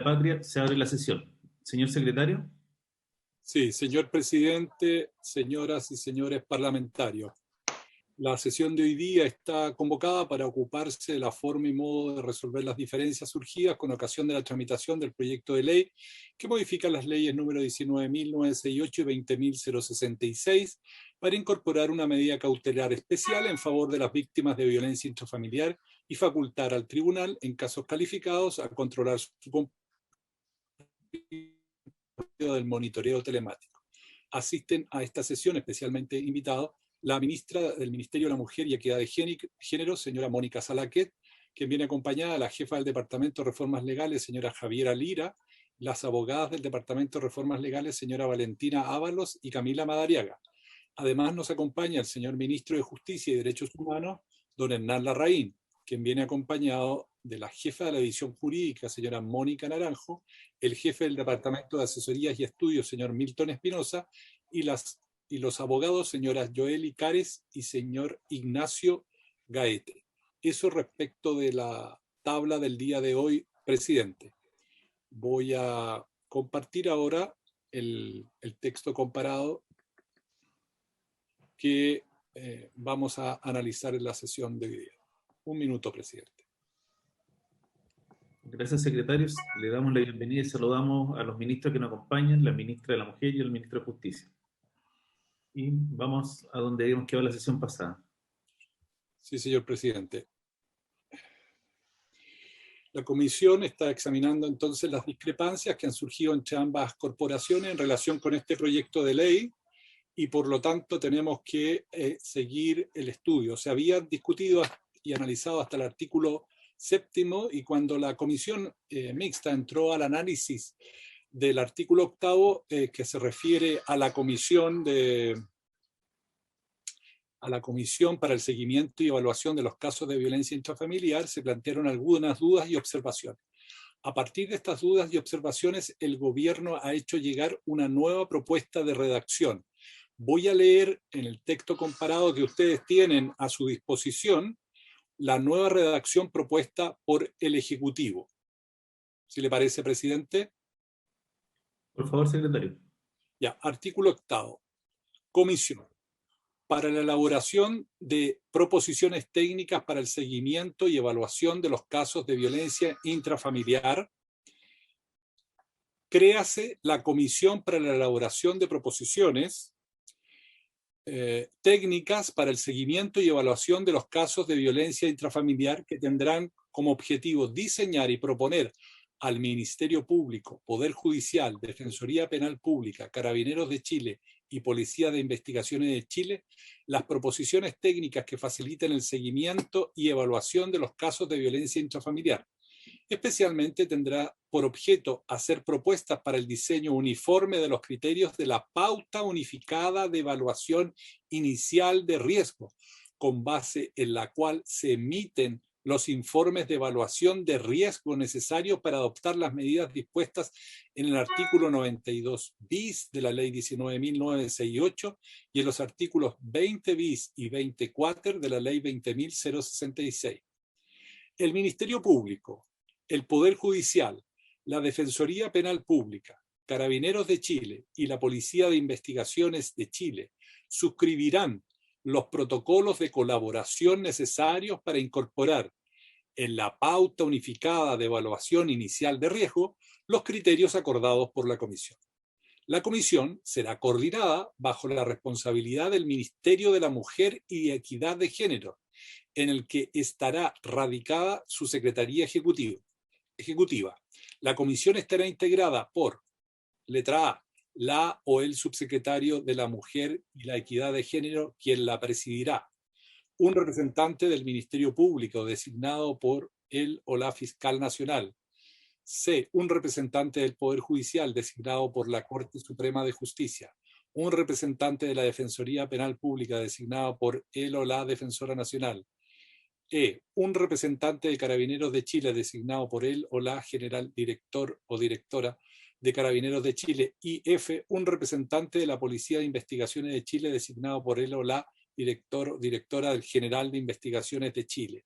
Patria, se abre la sesión. Señor secretario. Sí, señor presidente, señoras y señores parlamentarios. La sesión de hoy día está convocada para ocuparse de la forma y modo de resolver las diferencias surgidas con ocasión de la tramitación del proyecto de ley que modifica las leyes número 19.968 y 20.066 para incorporar una medida cautelar especial en favor de las víctimas de violencia intrafamiliar y facultar al tribunal, en casos calificados, a controlar su del monitoreo telemático. Asisten a esta sesión especialmente invitados la ministra del Ministerio de la Mujer y Equidad de Género, señora Mónica Salaquet, quien viene acompañada de la jefa del Departamento de Reformas Legales, señora Javiera Lira, las abogadas del Departamento de Reformas Legales, señora Valentina Ábalos y Camila Madariaga. Además nos acompaña el señor ministro de Justicia y Derechos Humanos, don Hernán Larraín, quien viene acompañado de la jefa de la división jurídica, señora Mónica Naranjo, el jefe del Departamento de Asesorías y Estudios, señor Milton Espinosa, y los abogados, señoras Joely Cares y señor Ignacio Gaete. Eso respecto de la tabla del día de hoy, presidente. Voy a compartir ahora el texto comparado que vamos a analizar en la sesión de hoy día. Un minuto, presidente. Gracias, secretarios. Le damos la bienvenida y saludamos a los ministros que nos acompañan, la ministra de la Mujer y el ministro de Justicia. Y vamos a donde habíamos quedado la sesión pasada. Sí, señor presidente. La comisión está examinando entonces las discrepancias que han surgido entre ambas corporaciones en relación con este proyecto de ley y por lo tanto tenemos que seguir el estudio. Se había discutido y analizado hasta el artículo 7º y cuando la comisión mixta entró al análisis del artículo 8º que se refiere a la comisión para el seguimiento y evaluación de los casos de violencia intrafamiliar, se plantearon algunas dudas y observaciones. A partir de estas dudas y observaciones, el gobierno ha hecho llegar una nueva propuesta de redacción. Voy a leer en el texto comparado que ustedes tienen a su disposición la nueva redacción propuesta por el Ejecutivo. ¿Sí le parece, presidente? Por favor, secretario. Ya, artículo 8º. Comisión. Para la elaboración de proposiciones técnicas para el seguimiento y evaluación de los casos de violencia intrafamiliar, créase la Comisión para la elaboración de proposiciones técnicas para el seguimiento y evaluación de los casos de violencia intrafamiliar que tendrán como objetivo diseñar y proponer al Ministerio Público, Poder Judicial, Defensoría Penal Pública, Carabineros de Chile y Policía de Investigaciones de Chile las proposiciones técnicas que faciliten el seguimiento y evaluación de los casos de violencia intrafamiliar. Especialmente tendrá por objeto hacer propuestas para el diseño uniforme de los criterios de la pauta unificada de evaluación inicial de riesgo, con base en la cual se emiten los informes de evaluación de riesgo necesarios para adoptar las medidas dispuestas en el artículo 92 bis de la ley 19.968 y en los artículos 20 bis y 24 de la ley 20.066. El Ministerio Público, el Poder Judicial, la Defensoría Penal Pública, Carabineros de Chile y la Policía de Investigaciones de Chile suscribirán los protocolos de colaboración necesarios para incorporar en la pauta unificada de evaluación inicial de riesgo los criterios acordados por la Comisión. La Comisión será coordinada bajo la responsabilidad del Ministerio de la Mujer y Equidad de Género, en el que estará radicada su Secretaría Ejecutiva. La comisión estará integrada por, letra A, la o el subsecretario de la Mujer y la Equidad de Género, quien la presidirá, un representante del Ministerio Público designado por él o la Fiscal Nacional, C, un representante del Poder Judicial designado por la Corte Suprema de Justicia, un representante de la Defensoría Penal Pública designado por él o la Defensora Nacional, E, un representante de Carabineros de Chile designado por él o la general director o directora de Carabineros de Chile, y F, un representante de la Policía de Investigaciones de Chile designado por él o la director o directora del General de Investigaciones de Chile.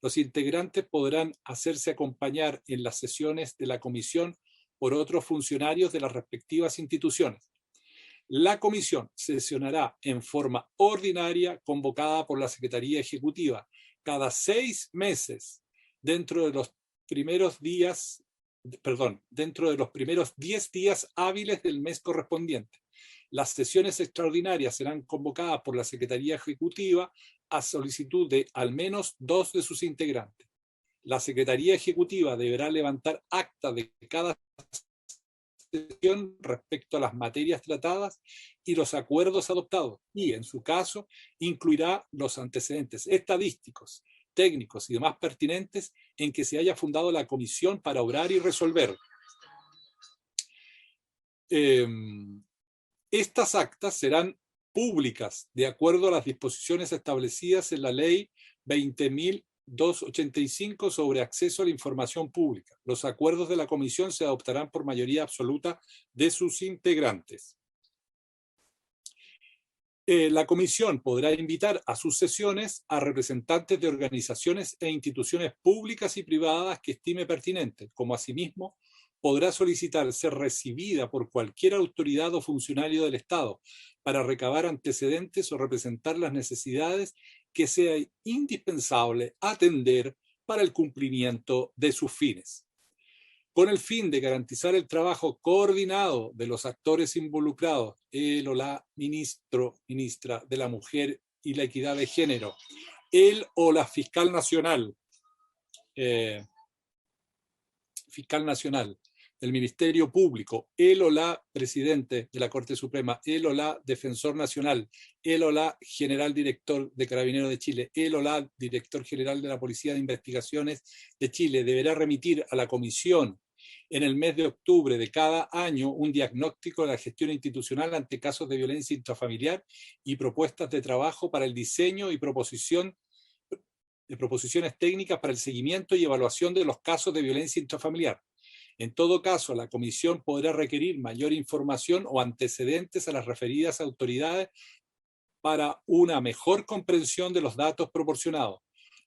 Los integrantes podrán hacerse acompañar en las sesiones de la comisión por otros funcionarios de las respectivas instituciones. La comisión sesionará en forma ordinaria convocada por la Secretaría Ejecutiva cada 6 meses dentro de los primeros 10 días hábiles del mes correspondiente. Las sesiones extraordinarias serán convocadas por la Secretaría Ejecutiva a solicitud de al menos 2 de sus integrantes. La Secretaría Ejecutiva deberá levantar acta de cada sesión respecto a las materias tratadas y los acuerdos adoptados, y en su caso incluirá los antecedentes estadísticos, técnicos y demás pertinentes en que se haya fundado la comisión para obrar y resolver. Estas actas serán públicas de acuerdo a las disposiciones establecidas en la Ley 20.285 sobre acceso a la información pública. Los acuerdos de la comisión se adoptarán por mayoría absoluta de sus integrantes. La comisión podrá invitar a sus sesiones a representantes de organizaciones e instituciones públicas y privadas que estime pertinente, como asimismo podrá solicitar ser recibida por cualquier autoridad o funcionario del Estado para recabar antecedentes o representar las necesidades que sea indispensable atender para el cumplimiento de sus fines. Con el fin de garantizar el trabajo coordinado de los actores involucrados, el o la ministra de la Mujer y la Equidad de Género, el o la fiscal nacional del Ministerio Público, el o la presidente de la Corte Suprema, el o la defensor nacional, el o la general director de Carabineros de Chile, el o la director general de la Policía de Investigaciones de Chile deberá remitir a la comisión en el mes de octubre de cada año un diagnóstico de la gestión institucional ante casos de violencia intrafamiliar y propuestas de trabajo para el diseño y proposiciones técnicas para el seguimiento y evaluación de los casos de violencia intrafamiliar. En todo caso, la comisión podrá requerir mayor información o antecedentes a las referidas autoridades para una mejor comprensión de los datos proporcionados.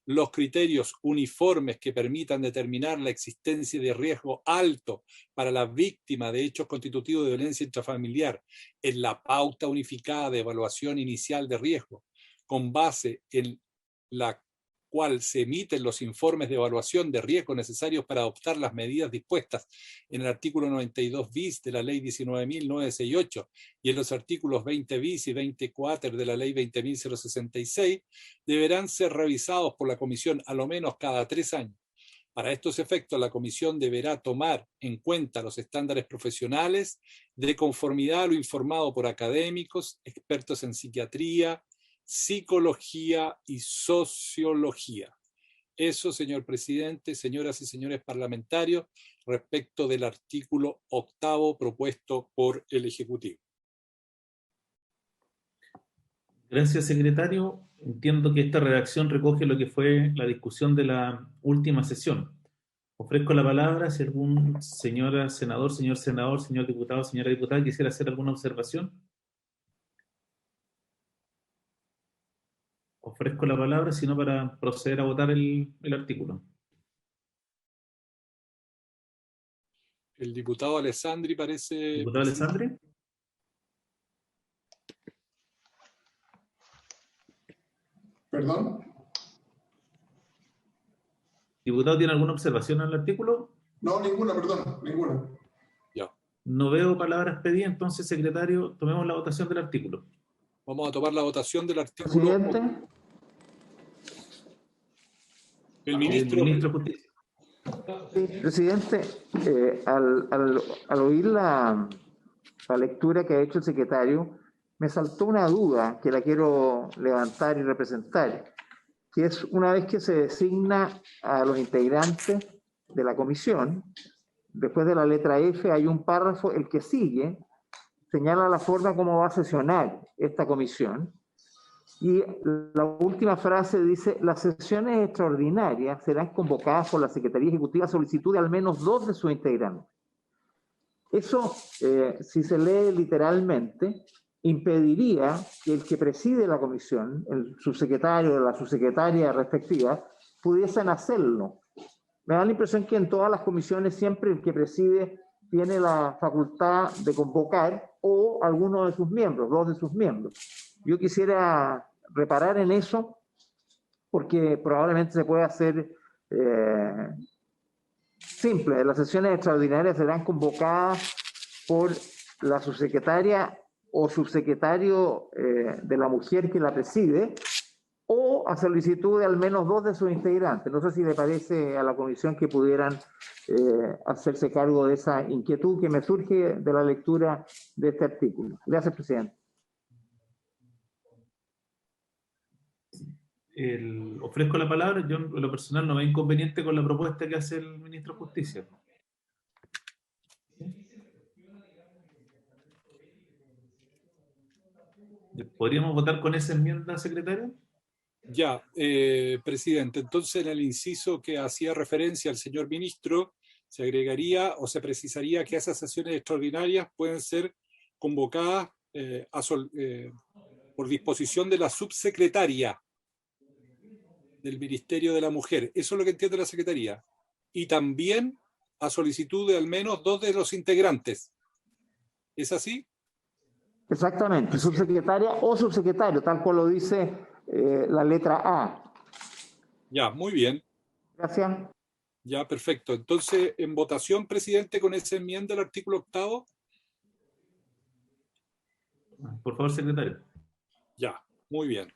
Los criterios uniformes que permitan determinar la existencia de riesgo alto para la víctima de hechos constitutivos de violencia intrafamiliar en la pauta unificada de evaluación inicial de riesgo, con base en la cual se emiten los informes de evaluación de riesgo necesarios para adoptar las medidas dispuestas en el artículo 92 bis de la Ley 19.968 y en los artículos 20 bis y 24 de la Ley 20.066, deberán ser revisados por la Comisión a lo menos cada 3 años. Para estos efectos, la Comisión deberá tomar en cuenta los estándares profesionales de conformidad a lo informado por académicos, expertos en psiquiatría, psicología y sociología. Eso, señor presidente, señoras y señores parlamentarios, respecto del artículo 8º propuesto por el Ejecutivo. Gracias, secretario. Entiendo que esta redacción recoge lo que fue la discusión de la última sesión. Ofrezco la palabra si algún señor senador, señor diputado, señora diputada quisiera hacer alguna observación. Ofrezco la palabra, sino para proceder a votar el artículo. El diputado Alessandri parece... ¿Diputado Alessandri? ¿Perdón? ¿Diputado tiene alguna observación al artículo? No, ninguna, perdón, ninguna. Ya. No veo palabras pedidas, entonces, secretario, tomemos la votación del artículo. Vamos a tomar la votación del artículo. Presidente. El ministro de Justicia. Sí, presidente, al oír la lectura que ha hecho el secretario, me saltó una duda que la quiero levantar y representar, que es una vez que se designa a los integrantes de la comisión, después de la letra F hay un párrafo, el que sigue, señala la forma como va a sesionar esta comisión, y la última frase dice: las sesiones extraordinarias serán convocadas por la Secretaría Ejecutiva a solicitud de al menos 2 de sus integrantes. Eso, si se lee literalmente, impediría que el que preside la comisión, el subsecretario o la subsecretaria respectiva, pudiesen hacerlo. Me da la impresión que en todas las comisiones siempre el que preside tiene la facultad de convocar o alguno de sus miembros, dos de sus miembros. Yo quisiera reparar en eso porque probablemente se puede hacer simple. Las sesiones extraordinarias serán convocadas por la subsecretaria o subsecretario de la mujer que la preside, o a solicitud de al menos dos de sus integrantes. No sé si le parece a la comisión que pudieran hacerse cargo de esa inquietud que me surge de la lectura de este artículo. Gracias, presidente. Ofrezco la palabra. Yo, en lo personal, no veo inconveniente con la propuesta que hace el ministro de Justicia. ¿Podríamos votar con esa enmienda, secretario? Ya, presidente. Entonces, en el inciso que hacía referencia al señor ministro, se agregaría o se precisaría que esas sesiones extraordinarias pueden ser convocadas por disposición de la subsecretaria del Ministerio de la Mujer. Eso es lo que entiende la Secretaría. Y también a solicitud de al menos dos de los integrantes. ¿Es así? Exactamente, subsecretaria o subsecretario, tal cual lo dice la letra A. Ya, muy bien. Gracias. Ya, perfecto. Entonces, en votación, presidente, con esa enmienda al artículo 8. Por favor, secretario. Ya, muy bien.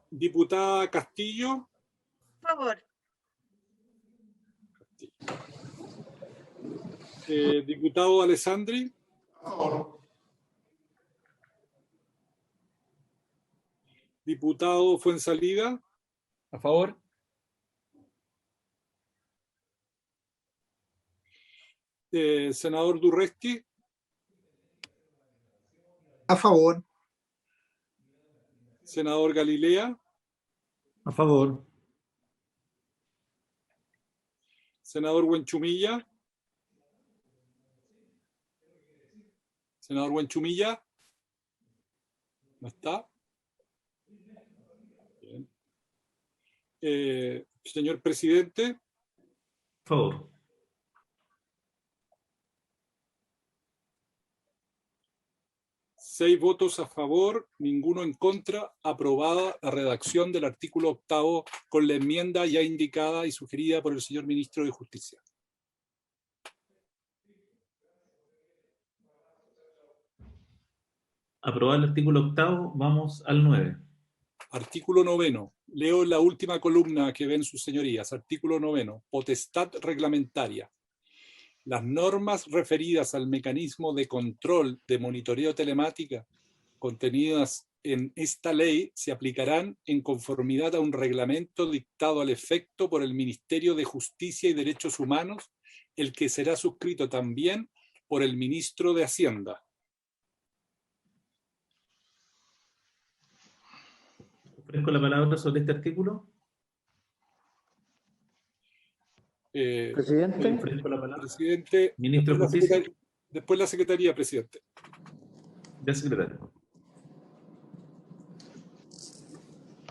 Diputada Castillo. Por favor. Diputado Alessandri. A favor. Diputado Fuenzalida. A favor. Senador Durresti. A favor. Senador Galilea. A favor. Senador Huenchumilla. Senador Huenchumilla. ¿No está? Bien. Señor presidente. Por favor. Seis votos a favor, ninguno en contra. Aprobada la redacción del artículo 8 con la enmienda ya indicada y sugerida por el señor ministro de Justicia. Aprobado el artículo 8, vamos al 9. Artículo 9. Leo la última columna que ven sus señorías. Artículo 9. Potestad reglamentaria. Las normas referidas al mecanismo de control de monitoreo telemática contenidas en esta ley se aplicarán en conformidad a un reglamento dictado al efecto por el Ministerio de Justicia y Derechos Humanos, el que será suscrito también por el ministro de Hacienda. Ofrezco la palabra sobre este artículo. Presidente. Ofrezco la palabra. Presidente, Ministro de Justicia. después la Secretaría, presidente. Ya, secretario.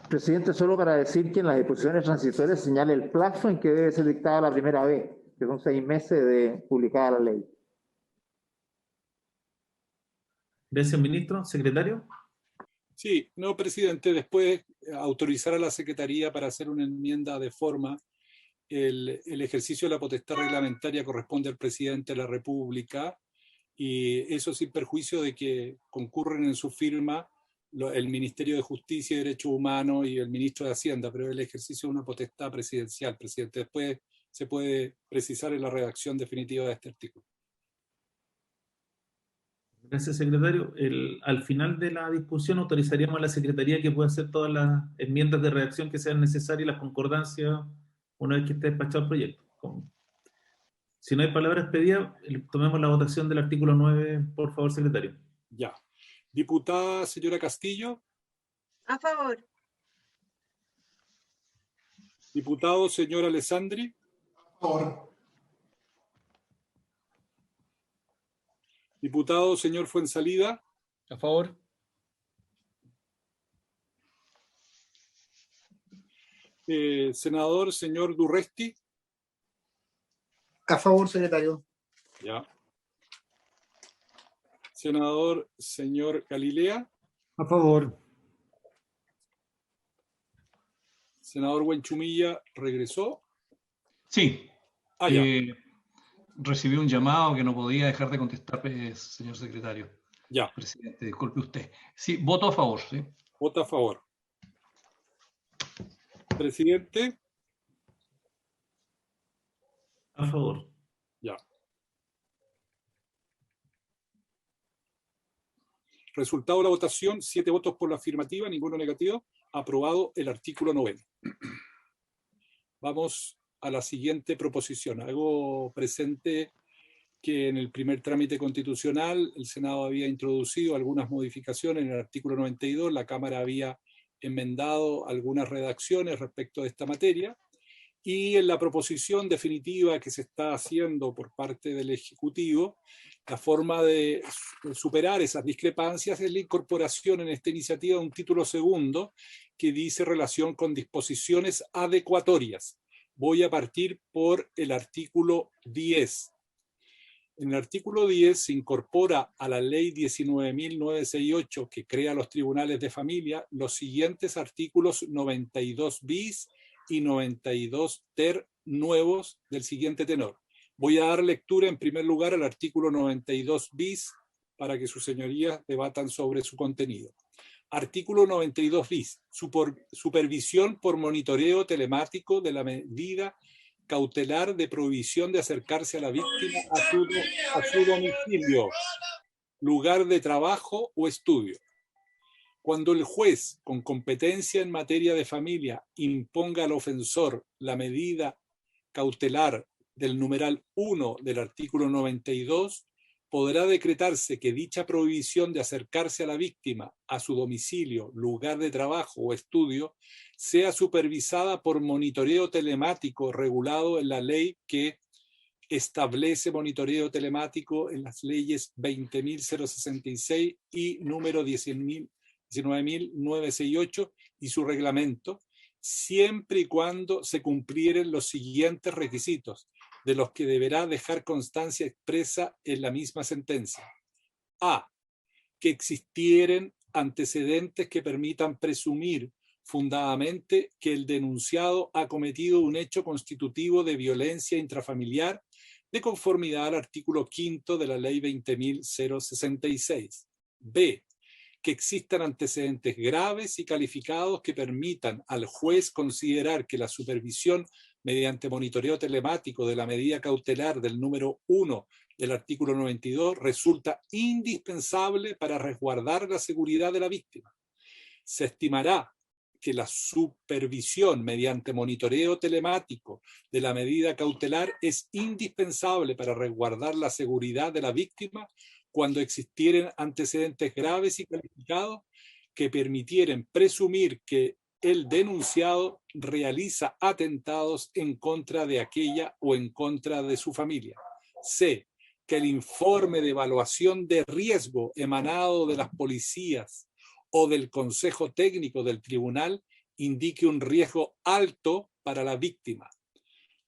Presidente, solo para decir que en las disposiciones transitorias señala el plazo en que debe ser dictada la primera vez, que son 6 meses de publicada la ley. Gracias, ministro. Secretario. Sí, no, presidente, después autorizar a la Secretaría para hacer una enmienda de forma. El ejercicio de la potestad reglamentaria corresponde al presidente de la República y eso sin perjuicio de que concurren en su firma el Ministerio de Justicia y Derechos Humanos y el ministro de Hacienda, pero el ejercicio de una potestad presidencial, presidente. Después se puede precisar en la redacción definitiva de este artículo. Gracias, secretario. Al final de la discusión autorizaríamos a la Secretaría que pueda hacer todas las enmiendas de redacción que sean necesarias y las concordancias una vez que esté despachado el proyecto. Si no hay palabras pedidas, tomemos la votación del artículo 9, por favor, secretario. Ya. Diputada señora Castillo. A favor. Diputado señor Alessandri. A favor. Diputado señor Fuenzalida. A favor. Senador, señor Durresti. A favor, secretario. Ya. Senador, señor Galilea. A favor. Senador Buenchumilla, ¿regresó? Sí. Ya. Recibí un llamado que no podía dejar de contestar, señor secretario. Ya. Presidente, disculpe usted. Sí, voto a favor, sí. Vota a favor. Presidente. A favor. Ya. Resultado de la votación, 7 votos por la afirmativa, ninguno negativo. Aprobado el artículo 9. Vamos a la siguiente proposición. Hago presente que en el primer trámite constitucional el Senado había introducido algunas modificaciones en el artículo 92, la Cámara había enmendado algunas redacciones respecto de esta materia, y en la proposición definitiva que se está haciendo por parte del Ejecutivo, la forma de superar esas discrepancias es la incorporación en esta iniciativa de un título segundo que dice relación con disposiciones adecuatorias. Voy a partir por el artículo 10. En el artículo 10 se incorpora a la ley 19.968 que crea los tribunales de familia los siguientes artículos 92 bis y 92 ter nuevos del siguiente tenor. Voy a dar lectura en primer lugar al artículo 92 bis para que sus señorías debatan sobre su contenido. Artículo 92 bis. Supervisión por monitoreo telemático de la medida cautelar de prohibición de acercarse a la víctima a su domicilio, lugar de trabajo o estudio. Cuando el juez, con competencia en materia de familia, imponga al ofensor la medida cautelar del numeral 1 del artículo 92, podrá decretarse que dicha prohibición de acercarse a la víctima a su domicilio, lugar de trabajo o estudio sea supervisada por monitoreo telemático regulado en la ley que establece monitoreo telemático en las leyes 20.066 y número 19.968 y su reglamento, siempre y cuando se cumplieren los siguientes requisitos, de los que deberá dejar constancia expresa en la misma sentencia. A. Que existieren antecedentes que permitan presumir fundadamente que el denunciado ha cometido un hecho constitutivo de violencia intrafamiliar de conformidad al artículo 5 de la ley 20.066. B. Que existan antecedentes graves y calificados que permitan al juez considerar que la supervisión mediante monitoreo telemático de la medida cautelar del número 1 del artículo 92 resulta indispensable para resguardar la seguridad de la víctima. Se estimará que la supervisión mediante monitoreo telemático de la medida cautelar es indispensable para resguardar la seguridad de la víctima cuando existieren antecedentes graves y calificados que permitieren presumir que el denunciado realiza atentados en contra de aquella o en contra de su familia. C. Que el informe de evaluación de riesgo emanado de las policías o del Consejo Técnico del Tribunal indique un riesgo alto para la víctima.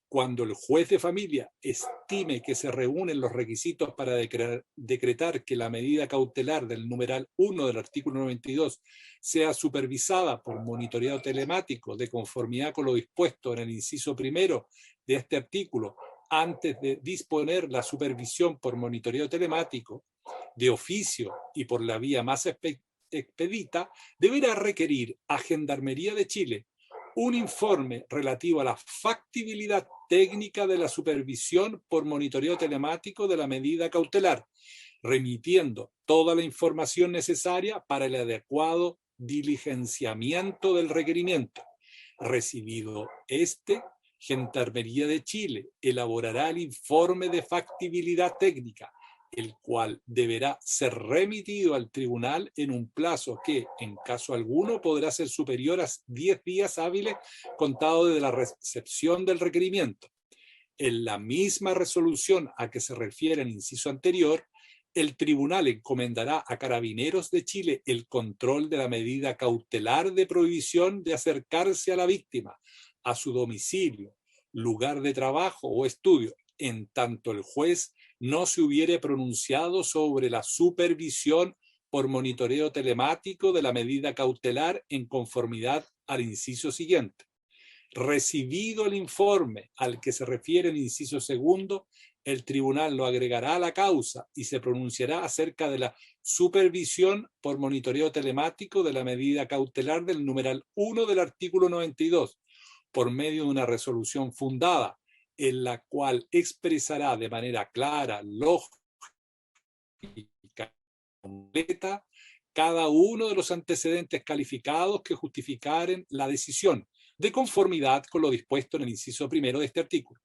Cuando el juez de familia estime que se reúnen los requisitos para decretar que la medida cautelar del numeral 1 del artículo 92 sea supervisada por monitoreo telemático de conformidad con lo dispuesto en el inciso primero de este artículo, antes de disponer la supervisión por monitoreo telemático de oficio y por la vía más expedita, deberá requerir a Gendarmería de Chile un informe relativo a la factibilidad técnica de la supervisión por monitoreo telemático de la medida cautelar, remitiendo toda la información necesaria para el adecuado diligenciamiento del requerimiento. Recibido Gendarmería de Chile elaborará el informe de factibilidad técnica, el cual deberá ser remitido al tribunal en un plazo que, en caso alguno, podrá ser superior a 10 días hábiles contado desde la recepción del requerimiento. En la misma resolución a que se refiere el inciso anterior, el tribunal encomendará a Carabineros de Chile el control de la medida cautelar de prohibición de acercarse a la víctima, a su domicilio, lugar de trabajo o estudio, en tanto el juez no se hubiere pronunciado sobre la supervisión por monitoreo telemático de la medida cautelar en conformidad al inciso siguiente. Recibido el informe al que se refiere el inciso segundo, el tribunal lo agregará a la causa y se pronunciará acerca de la supervisión por monitoreo telemático de la medida cautelar del numeral 1 del artículo 92, por medio de una resolución fundada, en la cual expresará de manera clara, lógica y completa cada uno de los antecedentes calificados que justificaren la decisión, de conformidad con lo dispuesto en el inciso primero de este artículo.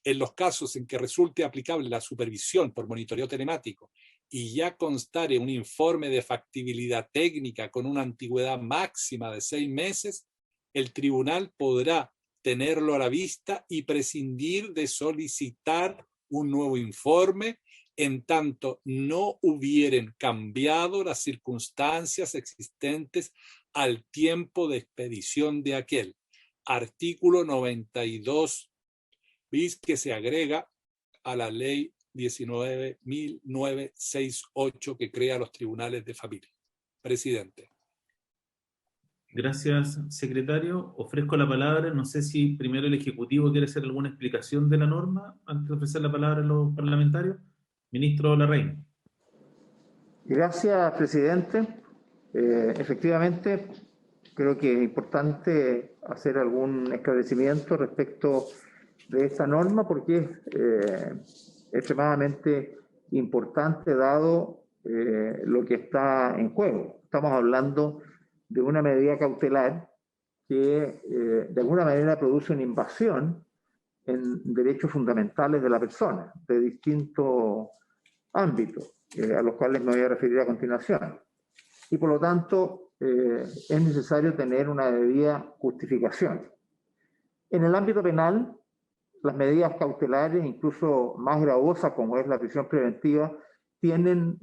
En los casos en que resulte aplicable la supervisión por monitoreo telemático y ya constare un informe de factibilidad técnica con una antigüedad máxima de 6 meses, el tribunal podrá tenerlo a la vista y prescindir de solicitar un nuevo informe en tanto no hubieren cambiado las circunstancias existentes al tiempo de expedición de aquel. Artículo 92 bis que se agrega a la ley 19.968 que crea los tribunales de familia. Presidente. Gracias, secretario. Ofrezco la palabra. No sé si primero el Ejecutivo quiere hacer alguna explicación de la norma antes de ofrecer la palabra a los parlamentarios. Ministro Larraín. Gracias, presidente. Efectivamente, creo que es importante hacer algún esclarecimiento respecto de esta norma porque es extremadamente importante dado lo que está en juego. Estamos hablando de una medida cautelar que de alguna manera produce una invasión en derechos fundamentales de la persona, de distintos ámbitos, a los cuales me voy a referir a continuación. Y por lo tanto, es necesario tener una debida justificación. En el ámbito penal, las medidas cautelares, incluso más gravosas como es la prisión preventiva, tienen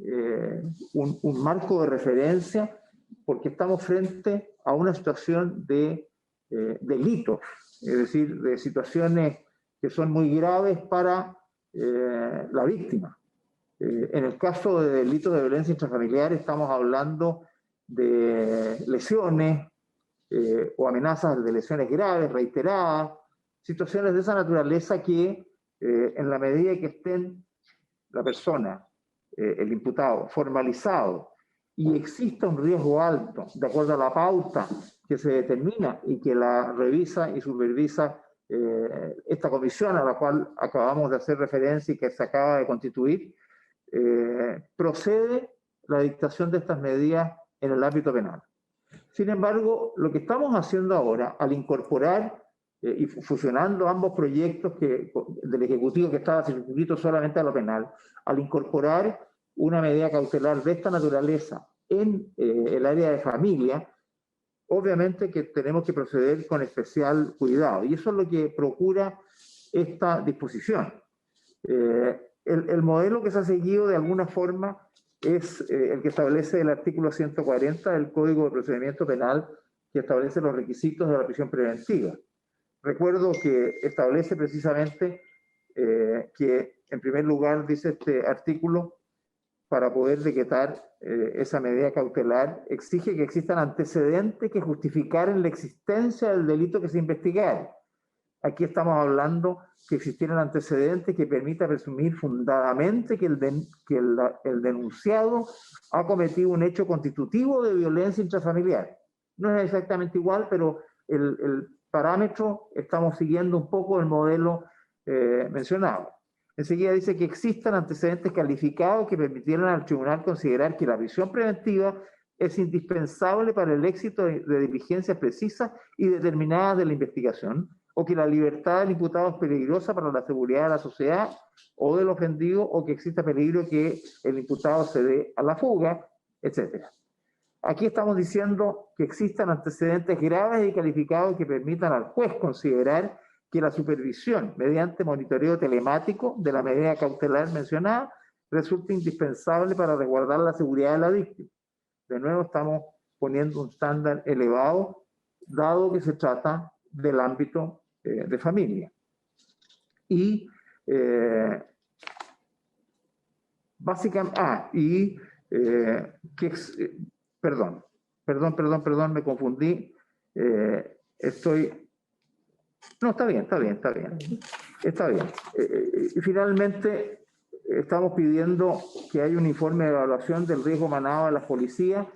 un marco de referencia porque estamos frente a una situación de delitos, es decir, de situaciones que son muy graves para la víctima. En el caso de delitos de violencia intrafamiliar estamos hablando de lesiones o amenazas de lesiones graves, reiteradas, situaciones de esa naturaleza que en la medida que estén la persona, el imputado, formalizado y exista un riesgo alto de acuerdo a la pauta que se determina y que la revisa y supervisa esta comisión a la cual acabamos de hacer referencia y que se acaba de constituir, procede la dictación de estas medidas en el ámbito penal. Sin embargo, lo que estamos haciendo ahora, al incorporar y fusionando ambos proyectos del Ejecutivo que estaba circunscrito solamente a lo penal, al incorporar una medida cautelar de esta naturaleza en el área de familia, obviamente que tenemos que proceder con especial cuidado. Y eso es lo que procura esta disposición. El modelo que se ha seguido de alguna forma es el que establece el artículo 140 del Código de Procedimiento Penal, que establece los requisitos de la prisión preventiva. Recuerdo que establece precisamente que, en primer lugar, dice este artículo, para poder decretar esa medida cautelar, exige que existan antecedentes que justificaren la existencia del delito que se investigara. Aquí estamos hablando que existieran antecedentes que permita presumir fundadamente que el denunciado ha cometido un hecho constitutivo de violencia intrafamiliar. No es exactamente igual, pero el parámetro estamos siguiendo un poco el modelo mencionado. Enseguida dice que existan antecedentes calificados que permitieran al tribunal considerar que la prisión preventiva es indispensable para el éxito de diligencias precisas y determinadas de la investigación, o que la libertad del imputado es peligrosa para la seguridad de la sociedad o del ofendido, o que exista peligro que el imputado se dé a la fuga, etc. Aquí estamos diciendo que existan antecedentes graves y calificados que permitan al juez considerar que la supervisión mediante monitoreo telemático de la medida cautelar mencionada resulta indispensable para resguardar la seguridad de la víctima. De nuevo estamos poniendo un estándar elevado, dado que se trata del ámbito de familia. Y básicamente, perdón, me confundí. No, está bien. Y finalmente, estamos pidiendo que haya un informe de evaluación del riesgo emanado a la policía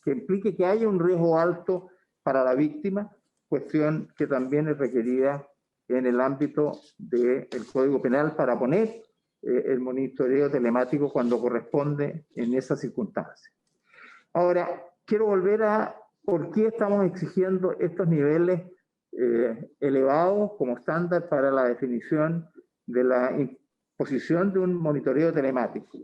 que implique que haya un riesgo alto para la víctima, cuestión que también es requerida en el ámbito del Código Penal para poner el monitoreo telemático cuando corresponde en esas circunstancias. Ahora, quiero volver a por qué estamos exigiendo estos niveles elevados como estándar para la definición de la imposición de un monitoreo telemático.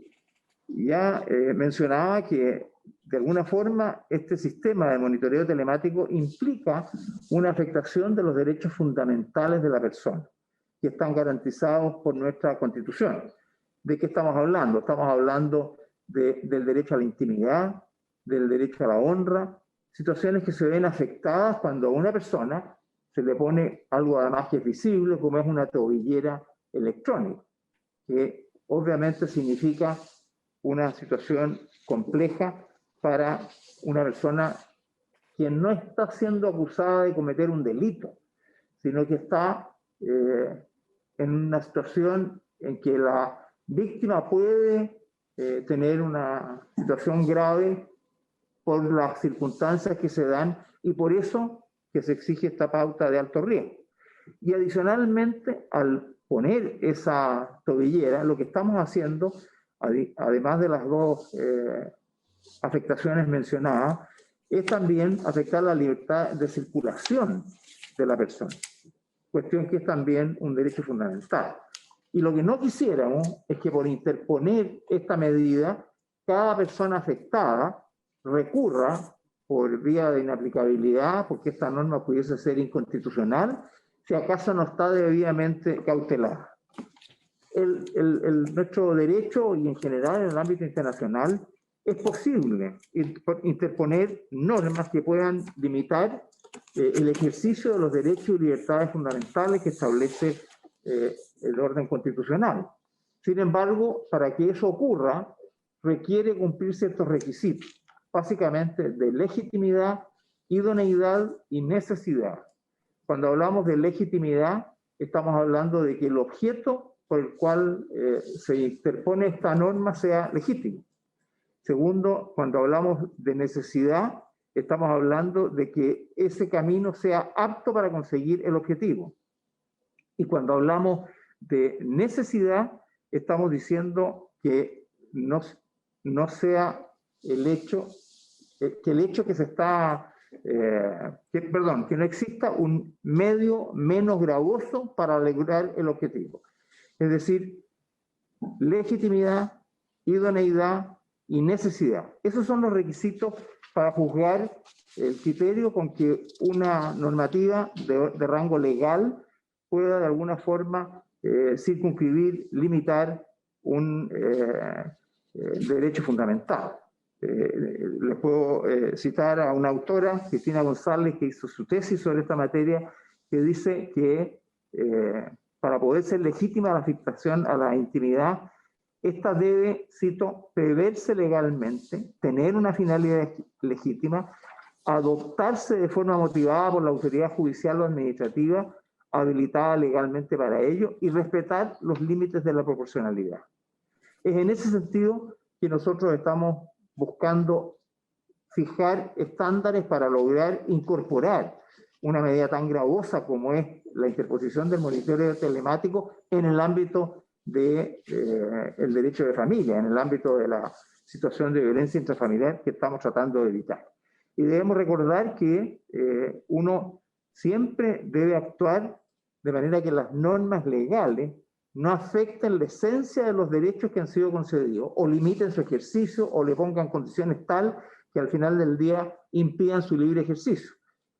Ya mencionaba que de alguna forma este sistema de monitoreo telemático implica una afectación de los derechos fundamentales de la persona, que están garantizados por nuestra Constitución. ¿De qué estamos hablando? Estamos hablando del derecho a la intimidad, del derecho a la honra, situaciones que se ven afectadas cuando a una persona se le pone algo además que es visible, como es una tobillera electrónica, que obviamente significa una situación compleja para una persona que no está siendo acusada de cometer un delito, sino que está en una situación en que la víctima puede tener una situación grave por las circunstancias que se dan y por eso que se exige esta pauta de alto riesgo. Y adicionalmente, al poner esa tobillera, lo que estamos haciendo, además de las dos afectaciones mencionadas, es también afectar la libertad de circulación de la persona, cuestión que es también un derecho fundamental. Y lo que no quisiéramos es que por interponer esta medida, cada persona afectada recurra por vía de inaplicabilidad, porque esta norma pudiese ser inconstitucional, si acaso no está debidamente cautelada. Nuestro derecho y en general en el ámbito internacional es posible interponer normas que puedan limitar el ejercicio de los derechos y libertades fundamentales que establece el orden constitucional. Sin embargo, para que eso ocurra, requiere cumplir ciertos requisitos, básicamente de legitimidad, idoneidad y necesidad. Cuando hablamos de legitimidad, estamos hablando de que el objeto por el cual se interpone esta norma sea legítimo. Segundo, cuando hablamos de necesidad, estamos hablando de que ese camino sea apto para conseguir el objetivo. Y cuando hablamos de necesidad, estamos diciendo que no sea el hecho, que se está, que no exista un medio menos gravoso para lograr el objetivo. Es decir, legitimidad, idoneidad y necesidad. Esos son los requisitos para juzgar el criterio con que una normativa de rango legal pueda de alguna forma circunscribir, limitar un derecho fundamental. Les puedo citar a una autora, Cristina González, que hizo su tesis sobre esta materia, que dice que para poder ser legítima la afectación a la intimidad, esta debe, cito, preverse legalmente, tener una finalidad legítima, adoptarse de forma motivada por la autoridad judicial o administrativa habilitada legalmente para ello y respetar los límites de la proporcionalidad. Es en ese sentido que nosotros estamos buscando fijar estándares para lograr incorporar una medida tan gravosa como es la interposición del monitoreo telemático en el ámbito del derecho de familia, en el ámbito de la situación de violencia intrafamiliar que estamos tratando de evitar. Y debemos recordar que uno siempre debe actuar de manera que las normas legales no afecten la esencia de los derechos que han sido concedidos, o limiten su ejercicio, o le pongan condiciones tal que al final del día impidan su libre ejercicio.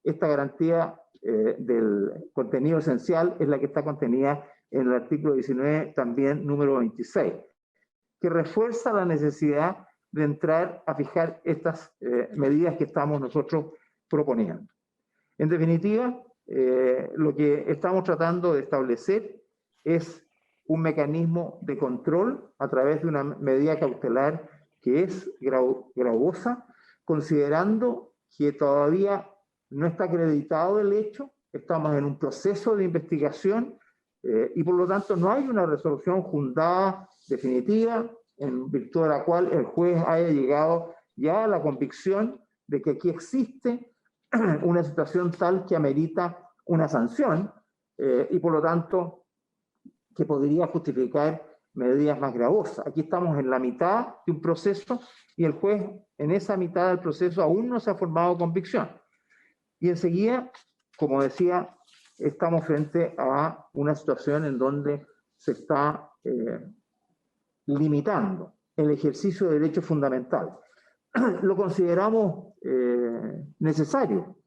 Esta garantía del contenido esencial es la que está contenida en el artículo 19, también número 26, que refuerza la necesidad de entrar a fijar estas medidas que estamos nosotros proponiendo. En definitiva, lo que estamos tratando de establecer es un mecanismo de control a través de una medida cautelar que es gravosa, considerando que todavía no está acreditado el hecho, estamos en un proceso de investigación y por lo tanto no hay una resolución fundada definitiva en virtud de la cual el juez haya llegado ya a la convicción de que aquí existe una situación tal que amerita una sanción y por lo tanto que podría justificar medidas más gravosas. Aquí estamos en la mitad de un proceso y el juez en esa mitad del proceso aún no se ha formado convicción. Y enseguida, como decía, estamos frente a una situación en donde se está limitando el ejercicio de derechos fundamentales. Lo consideramos necesario,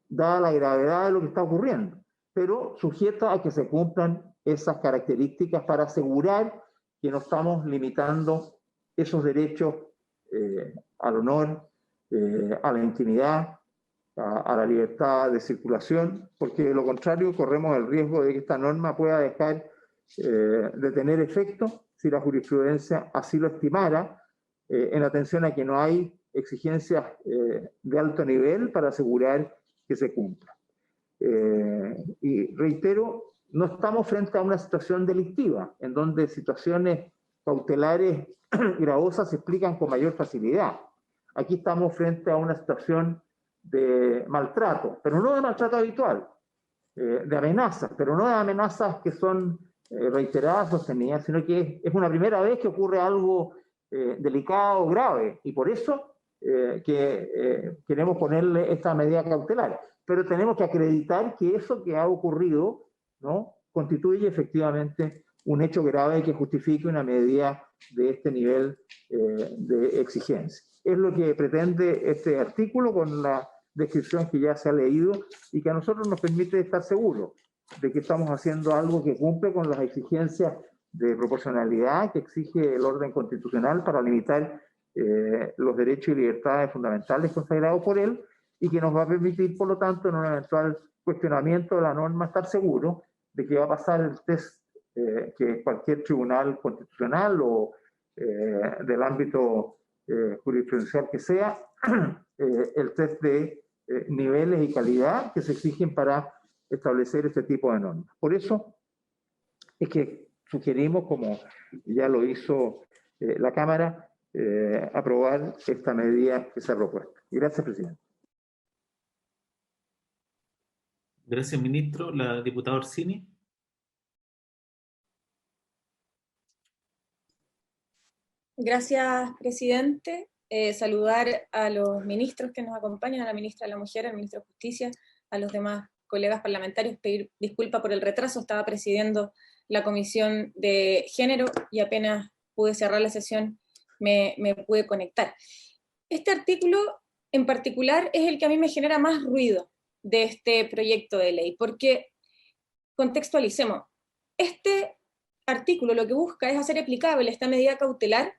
dada la gravedad de lo que está ocurriendo, pero sujeto a que se cumplan esas características para asegurar que no estamos limitando esos derechos al honor, a la intimidad, a la libertad de circulación, porque de lo contrario corremos el riesgo de que esta norma pueda dejar de tener efecto si la jurisprudencia así lo estimara, en atención a que no hay exigencias de alto nivel para asegurar que se cumpla. Y reitero, no estamos frente a una situación delictiva, en donde situaciones cautelares gravosas se explican con mayor facilidad. Aquí estamos frente a una situación de maltrato, pero no de maltrato habitual, de amenazas, pero no de amenazas que son reiteradas, sostenidas, sino que es una primera vez que ocurre algo delicado, grave, y por eso queremos ponerle esta medida cautelar. Pero tenemos que acreditar que eso que ha ocurrido, ¿no?, constituye efectivamente un hecho grave que justifique una medida de este nivel de exigencia. Es lo que pretende este artículo con la descripción que ya se ha leído y que a nosotros nos permite estar seguros de que estamos haciendo algo que cumple con las exigencias de proporcionalidad que exige el orden constitucional para limitar los derechos y libertades fundamentales consagrados por él y que nos va a permitir, por lo tanto, en un eventual cuestionamiento de la norma, estar seguro de que va a pasar el test que cualquier tribunal constitucional o del ámbito jurisprudencial que sea, el test de niveles y calidad que se exigen para establecer este tipo de normas. Por eso es que sugerimos, como ya lo hizo la Cámara, aprobar esta medida que se ha propuesto. Gracias, presidente. Gracias, ministro. La diputada Orsini. Gracias, presidente. Saludar a los ministros que nos acompañan, a la ministra de la Mujer, al ministro de Justicia, a los demás colegas parlamentarios, pedir disculpas por el retraso. Estaba presidiendo la Comisión de Género y apenas pude cerrar la sesión me pude conectar. Este artículo en particular es el que a mí me genera más ruido de este proyecto de ley, porque contextualicemos. Este artículo lo que busca es hacer aplicable esta medida cautelar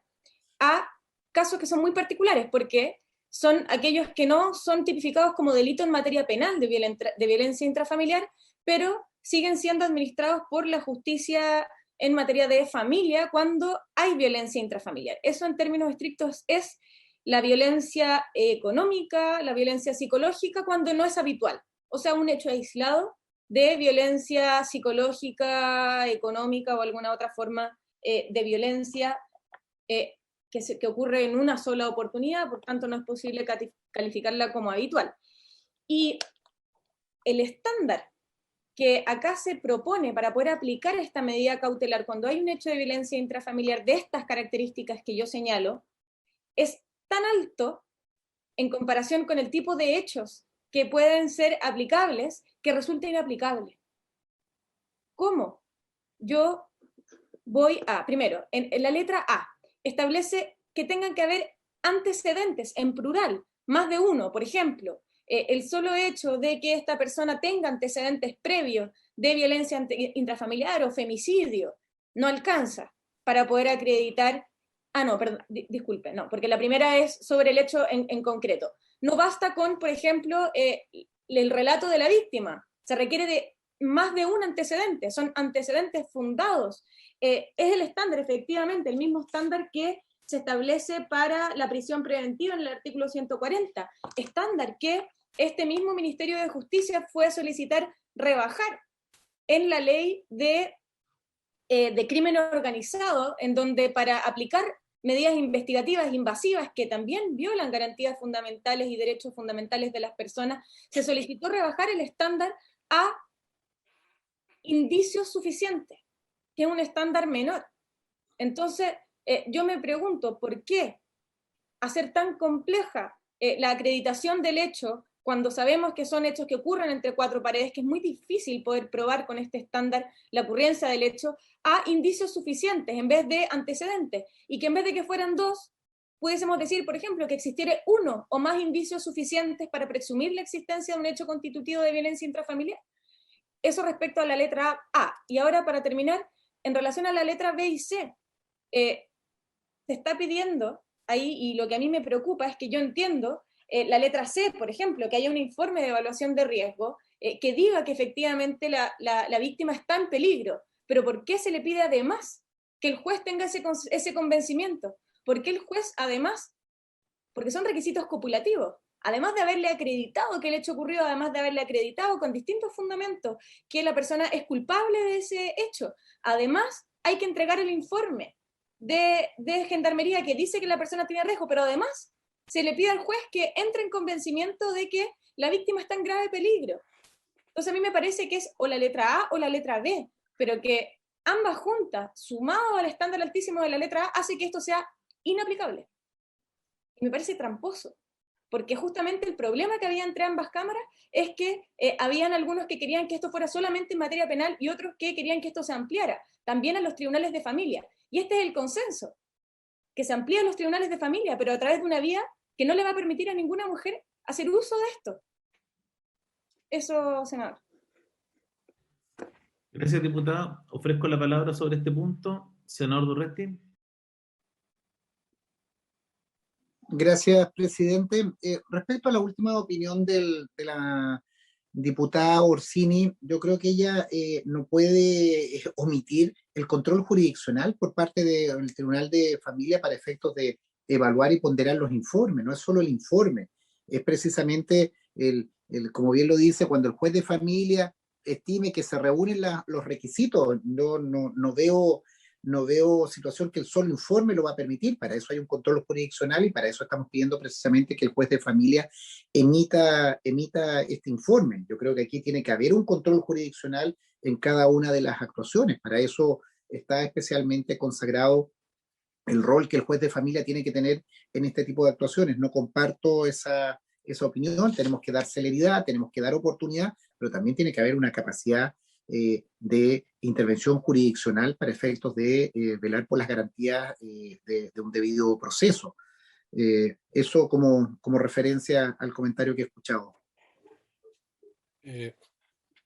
a casos que son muy particulares, porque son aquellos que no son tipificados como delito en materia penal de violencia intrafamiliar, pero siguen siendo administrados por la justicia en materia de familia cuando hay violencia intrafamiliar. Eso en términos estrictos es la violencia económica, la violencia psicológica cuando no es habitual, o sea, un hecho aislado de violencia psicológica, económica o alguna otra forma de violencia que ocurre en una sola oportunidad, por tanto no es posible calificarla como habitual. Y el estándar que acá se propone para poder aplicar esta medida cautelar cuando hay un hecho de violencia intrafamiliar de estas características que yo señalo, es tan alto en comparación con el tipo de hechos que pueden ser aplicables que resulta inaplicable. ¿Cómo? Yo voy a, primero, en la letra A, establece que tengan que haber antecedentes en plural, más de uno, por ejemplo. El solo hecho de que esta persona tenga antecedentes previos de violencia intrafamiliar o femicidio no alcanza para poder acreditar. No, perdón, disculpe, no, porque la primera es sobre el hecho en concreto. No basta con, por ejemplo, el relato de la víctima. Se requiere de más de un antecedente, son antecedentes fundados. Es el estándar, efectivamente, el mismo estándar que se establece para la prisión preventiva en el artículo 140, estándar que este mismo Ministerio de Justicia fue a solicitar rebajar en la ley de crimen organizado, en donde para aplicar medidas investigativas invasivas que también violan garantías fundamentales y derechos fundamentales de las personas, se solicitó rebajar el estándar a indicios suficientes, que es un estándar menor. Entonces, yo me pregunto, ¿por qué hacer tan compleja la acreditación del hecho cuando sabemos que son hechos que ocurren entre cuatro paredes, que es muy difícil poder probar con este estándar la ocurrencia del hecho, a indicios suficientes en vez de antecedentes? Y que en vez de que fueran dos, pudiésemos decir, por ejemplo, que existiera uno o más indicios suficientes para presumir la existencia de un hecho constitutivo de violencia intrafamiliar. Eso respecto a la letra A. Y ahora, para terminar, en relación a la letra B y C, se está pidiendo ahí, y lo que a mí me preocupa es que yo entiendo la letra C, por ejemplo, que haya un informe de evaluación de riesgo que diga que efectivamente la víctima está en peligro, pero ¿por qué se le pide además que el juez tenga ese convencimiento? ¿Por qué el juez además? Porque son requisitos copulativos. Además de haberle acreditado que el hecho ocurrió, además de haberle acreditado con distintos fundamentos que la persona es culpable de ese hecho, además hay que entregar el informe de gendarmería que dice que la persona tiene riesgo, pero además se le pide al juez que entre en convencimiento de que la víctima está en grave peligro. Entonces a mí me parece que es o la letra A o la letra B, pero que ambas juntas, sumado al estándar altísimo de la letra A, hace que esto sea inaplicable. Y me parece tramposo, porque justamente el problema que había entre ambas cámaras es que habían algunos que querían que esto fuera solamente en materia penal y otros que querían que esto se ampliara, también a los tribunales de familia. Y este es el consenso, que se amplíe a los tribunales de familia, pero a través de una vía que no le va a permitir a ninguna mujer hacer uso de esto. Eso, senador. Gracias, diputada. Ofrezco la palabra sobre este punto. Senador Durresti. Gracias, presidente. Respecto a la última opinión de la diputada Orsini, yo creo que ella no puede omitir el control jurisdiccional por parte del Tribunal de Familia para efectos de evaluar y ponderar los informes. No es solo el informe, es precisamente, como bien lo dice, cuando el juez de familia estime que se reúnen los requisitos. No veo situación que el solo informe lo va a permitir. Para eso hay un control jurisdiccional y para eso estamos pidiendo precisamente que el juez de familia emita este informe. Yo creo que aquí tiene que haber un control jurisdiccional en cada una de las actuaciones. Para eso está especialmente consagrado el rol que el juez de familia tiene que tener en este tipo de actuaciones. No comparto esa opinión. Tenemos que dar celeridad, tenemos que dar oportunidad, pero también tiene que haber una capacidad de intervención jurisdiccional para efectos de velar por las garantías de un debido proceso. Eso como referencia al comentario que he escuchado.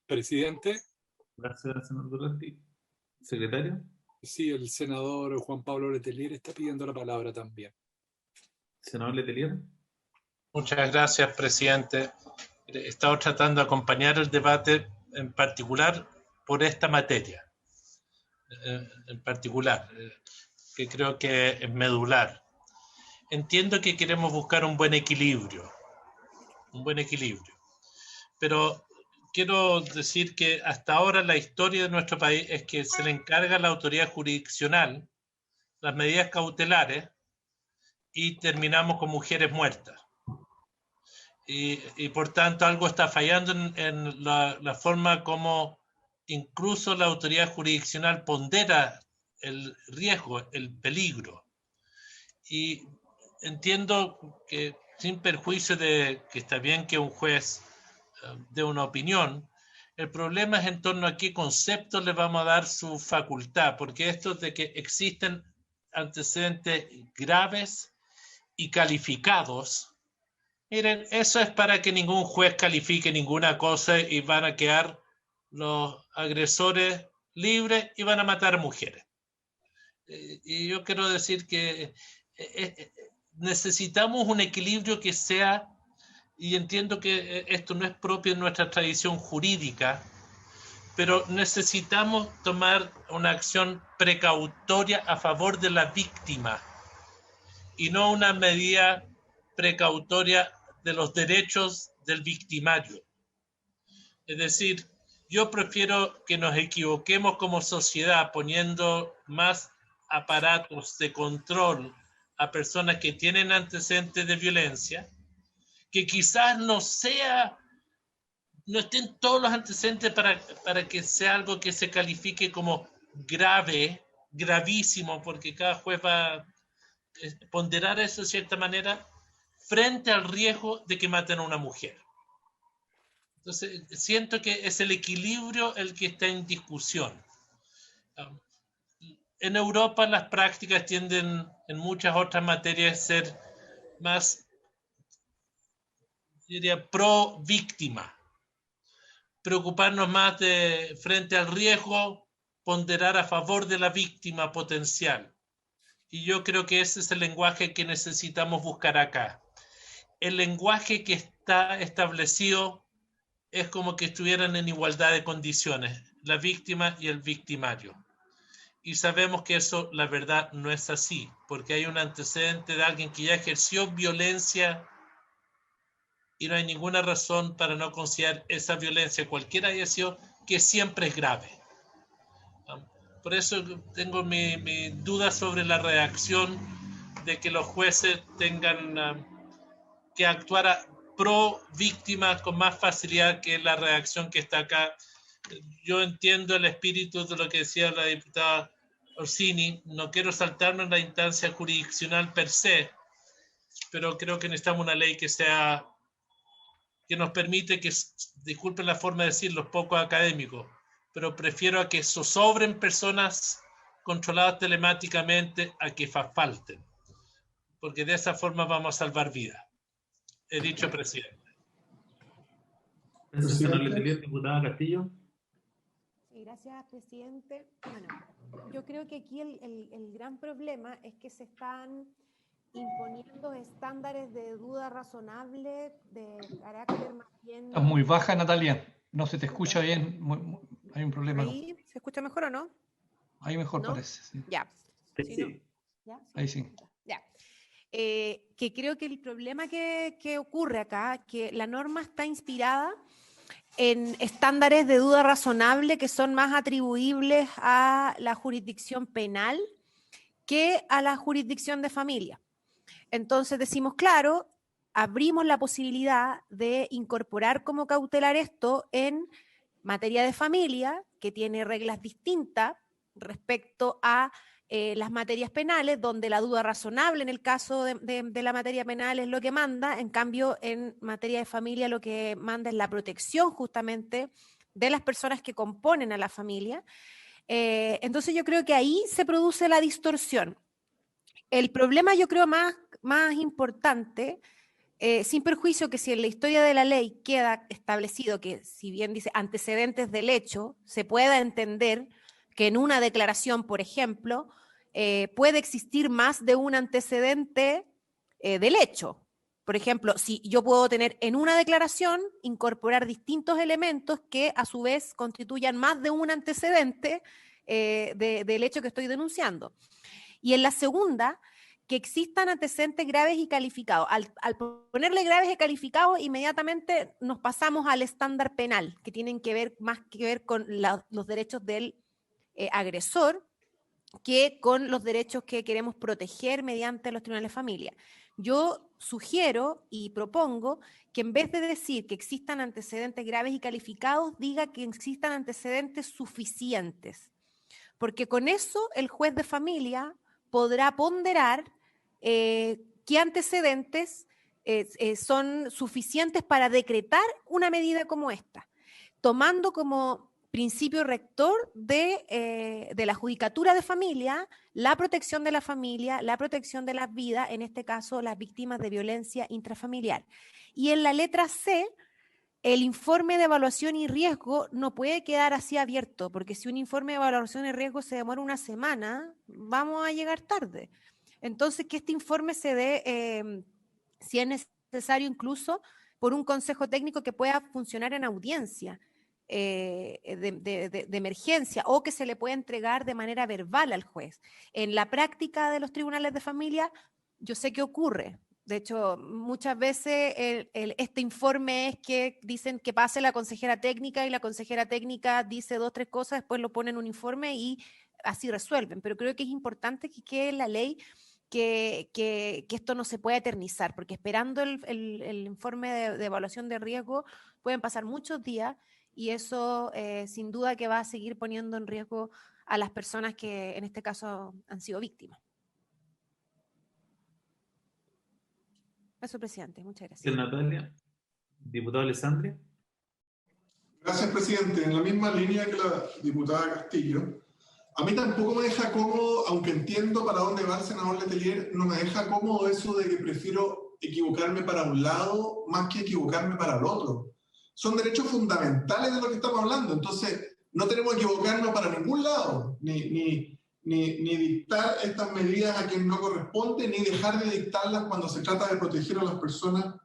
Presidente. Gracias, senador Durresti. Secretario. Sí, el senador Juan Pablo Letelier está pidiendo la palabra también. Senador Letelier. Muchas gracias, presidente. He estado tratando de acompañar el debate en particular por esta materia, en particular, que creo que es medular. Entiendo que queremos buscar un buen equilibrio, pero quiero decir que hasta ahora la historia de nuestro país es que se le encarga a la autoridad jurisdiccional las medidas cautelares y terminamos con mujeres muertas. Y por tanto algo está fallando en la forma como incluso la autoridad jurisdiccional pondera el riesgo, el peligro. Y entiendo que sin perjuicio de que está bien que un juez dé una opinión, el problema es en torno a qué conceptos le vamos a dar su facultad, porque esto de que existen antecedentes graves y calificados, miren, eso es para que ningún juez califique ninguna cosa y van a quedar los agresores libres y van a matar mujeres. Y yo quiero decir que necesitamos un equilibrio que sea y entiendo que esto no es propio de nuestra tradición jurídica, pero necesitamos tomar una acción precautoria a favor de la víctima y no una medida precautoria de los derechos del victimario. Es decir, yo prefiero que nos equivoquemos como sociedad poniendo más aparatos de control a personas que tienen antecedentes de violencia, que quizás no estén todos los antecedentes para que sea algo que se califique como grave, gravísimo, porque cada juez va a ponderar eso de cierta manera frente al riesgo de que maten a una mujer. Entonces, siento que es el equilibrio el que está en discusión. En Europa las prácticas tienden en muchas otras materias a ser más, diría, pro víctima. Preocuparnos más de frente al riesgo, ponderar a favor de la víctima potencial. Y yo creo que ese es el lenguaje que necesitamos buscar acá. El lenguaje que está establecido es como que estuvieran en igualdad de condiciones, la víctima y el victimario. Y sabemos que eso, la verdad, no es así, porque hay un antecedente de alguien que ya ejerció violencia y no hay ninguna razón para no considerar esa violencia, cualquiera haya sido, que siempre es grave. Por eso tengo mi duda sobre la reacción de que los jueces tengan que actuar pro víctima con más facilidad que la reacción que está acá. Yo entiendo el espíritu de lo que decía la diputada Orsini, no quiero saltarnos en la instancia jurisdiccional per se, pero creo que necesitamos una ley que nos permite que, disculpen la forma de decirlo, poco académico, pero prefiero a que zozobren personas controladas telemáticamente a que falten, porque de esa forma vamos a salvar vidas. He dicho, presidente. Diputada Castillo. Sí, gracias, presidente. Bueno, yo creo que aquí el gran problema es que se están imponiendo estándares de duda razonable, de carácter más bien... Estás muy baja, Natalia. No se te escucha bien. Hay un problema. ¿Ahí se escucha mejor o no? Ahí mejor, ¿no? Parece. Sí. Ya. Sí. ¿Sí, no? ¿Ya? Ahí sí. Ya. Que creo que el problema que ocurre acá, que la norma está inspirada en estándares de duda razonable que son más atribuibles a la jurisdicción penal que a la jurisdicción de familia. Entonces decimos, claro, abrimos la posibilidad de incorporar como cautelar esto en materia de familia, que tiene reglas distintas respecto a las materias penales, donde la duda razonable en el caso de la materia penal es lo que manda, en cambio en materia de familia lo que manda es la protección justamente de las personas que componen a la familia. Entonces yo creo que ahí se produce la distorsión. El problema yo creo más importante, sin perjuicio que si en la historia de la ley queda establecido que si bien dice antecedentes del hecho, se pueda entender que en una declaración, por ejemplo, puede existir más de un antecedente del hecho. Por ejemplo, si yo puedo tener en una declaración, incorporar distintos elementos que a su vez constituyan más de un antecedente del hecho que estoy denunciando. Y en la segunda, que existan antecedentes graves y calificados. Al ponerle graves y calificados, inmediatamente nos pasamos al estándar penal, que tienen que ver más que ver con los derechos del agresor que con los derechos que queremos proteger mediante los tribunales de familia. Yo sugiero y propongo que en vez de decir que existan antecedentes graves y calificados, diga que existan antecedentes suficientes, porque con eso el juez de familia podrá ponderar qué antecedentes son suficientes para decretar una medida como esta, tomando como principio rector de la judicatura de familia, la protección de la familia, la protección de las vidas, en este caso las víctimas de violencia intrafamiliar. Y en la letra C, el informe de evaluación y riesgo no puede quedar así abierto, porque si un informe de evaluación y riesgo se demora una semana, vamos a llegar tarde. Entonces, que este informe se dé, si es necesario incluso, por un consejo técnico que pueda funcionar en audiencia de emergencia, o que se le pueda entregar de manera verbal al juez. En la práctica de los tribunales de familia, yo sé que ocurre. De hecho, muchas veces este informe es que dicen que pase la consejera técnica y la consejera técnica dice 2 o 3 cosas, después lo ponen en un informe y así resuelven. Pero creo que es importante que quede en la ley que esto no se pueda eternizar, porque esperando el informe de evaluación de riesgo pueden pasar muchos días y eso sin duda que va a seguir poniendo en riesgo a las personas que en este caso han sido víctimas. Eso, presidente. Muchas gracias. Natalia. Diputado Alessandria. Gracias, presidente. En la misma línea que la diputada Castillo, a mí tampoco me deja cómodo, aunque entiendo para dónde va el senador Letelier, no me deja cómodo eso de que prefiero equivocarme para un lado más que equivocarme para el otro. Son derechos fundamentales de lo que estamos hablando, entonces no tenemos que equivocarnos para ningún lado, ni dictar estas medidas a quien no corresponde, ni dejar de dictarlas cuando se trata de proteger a las personas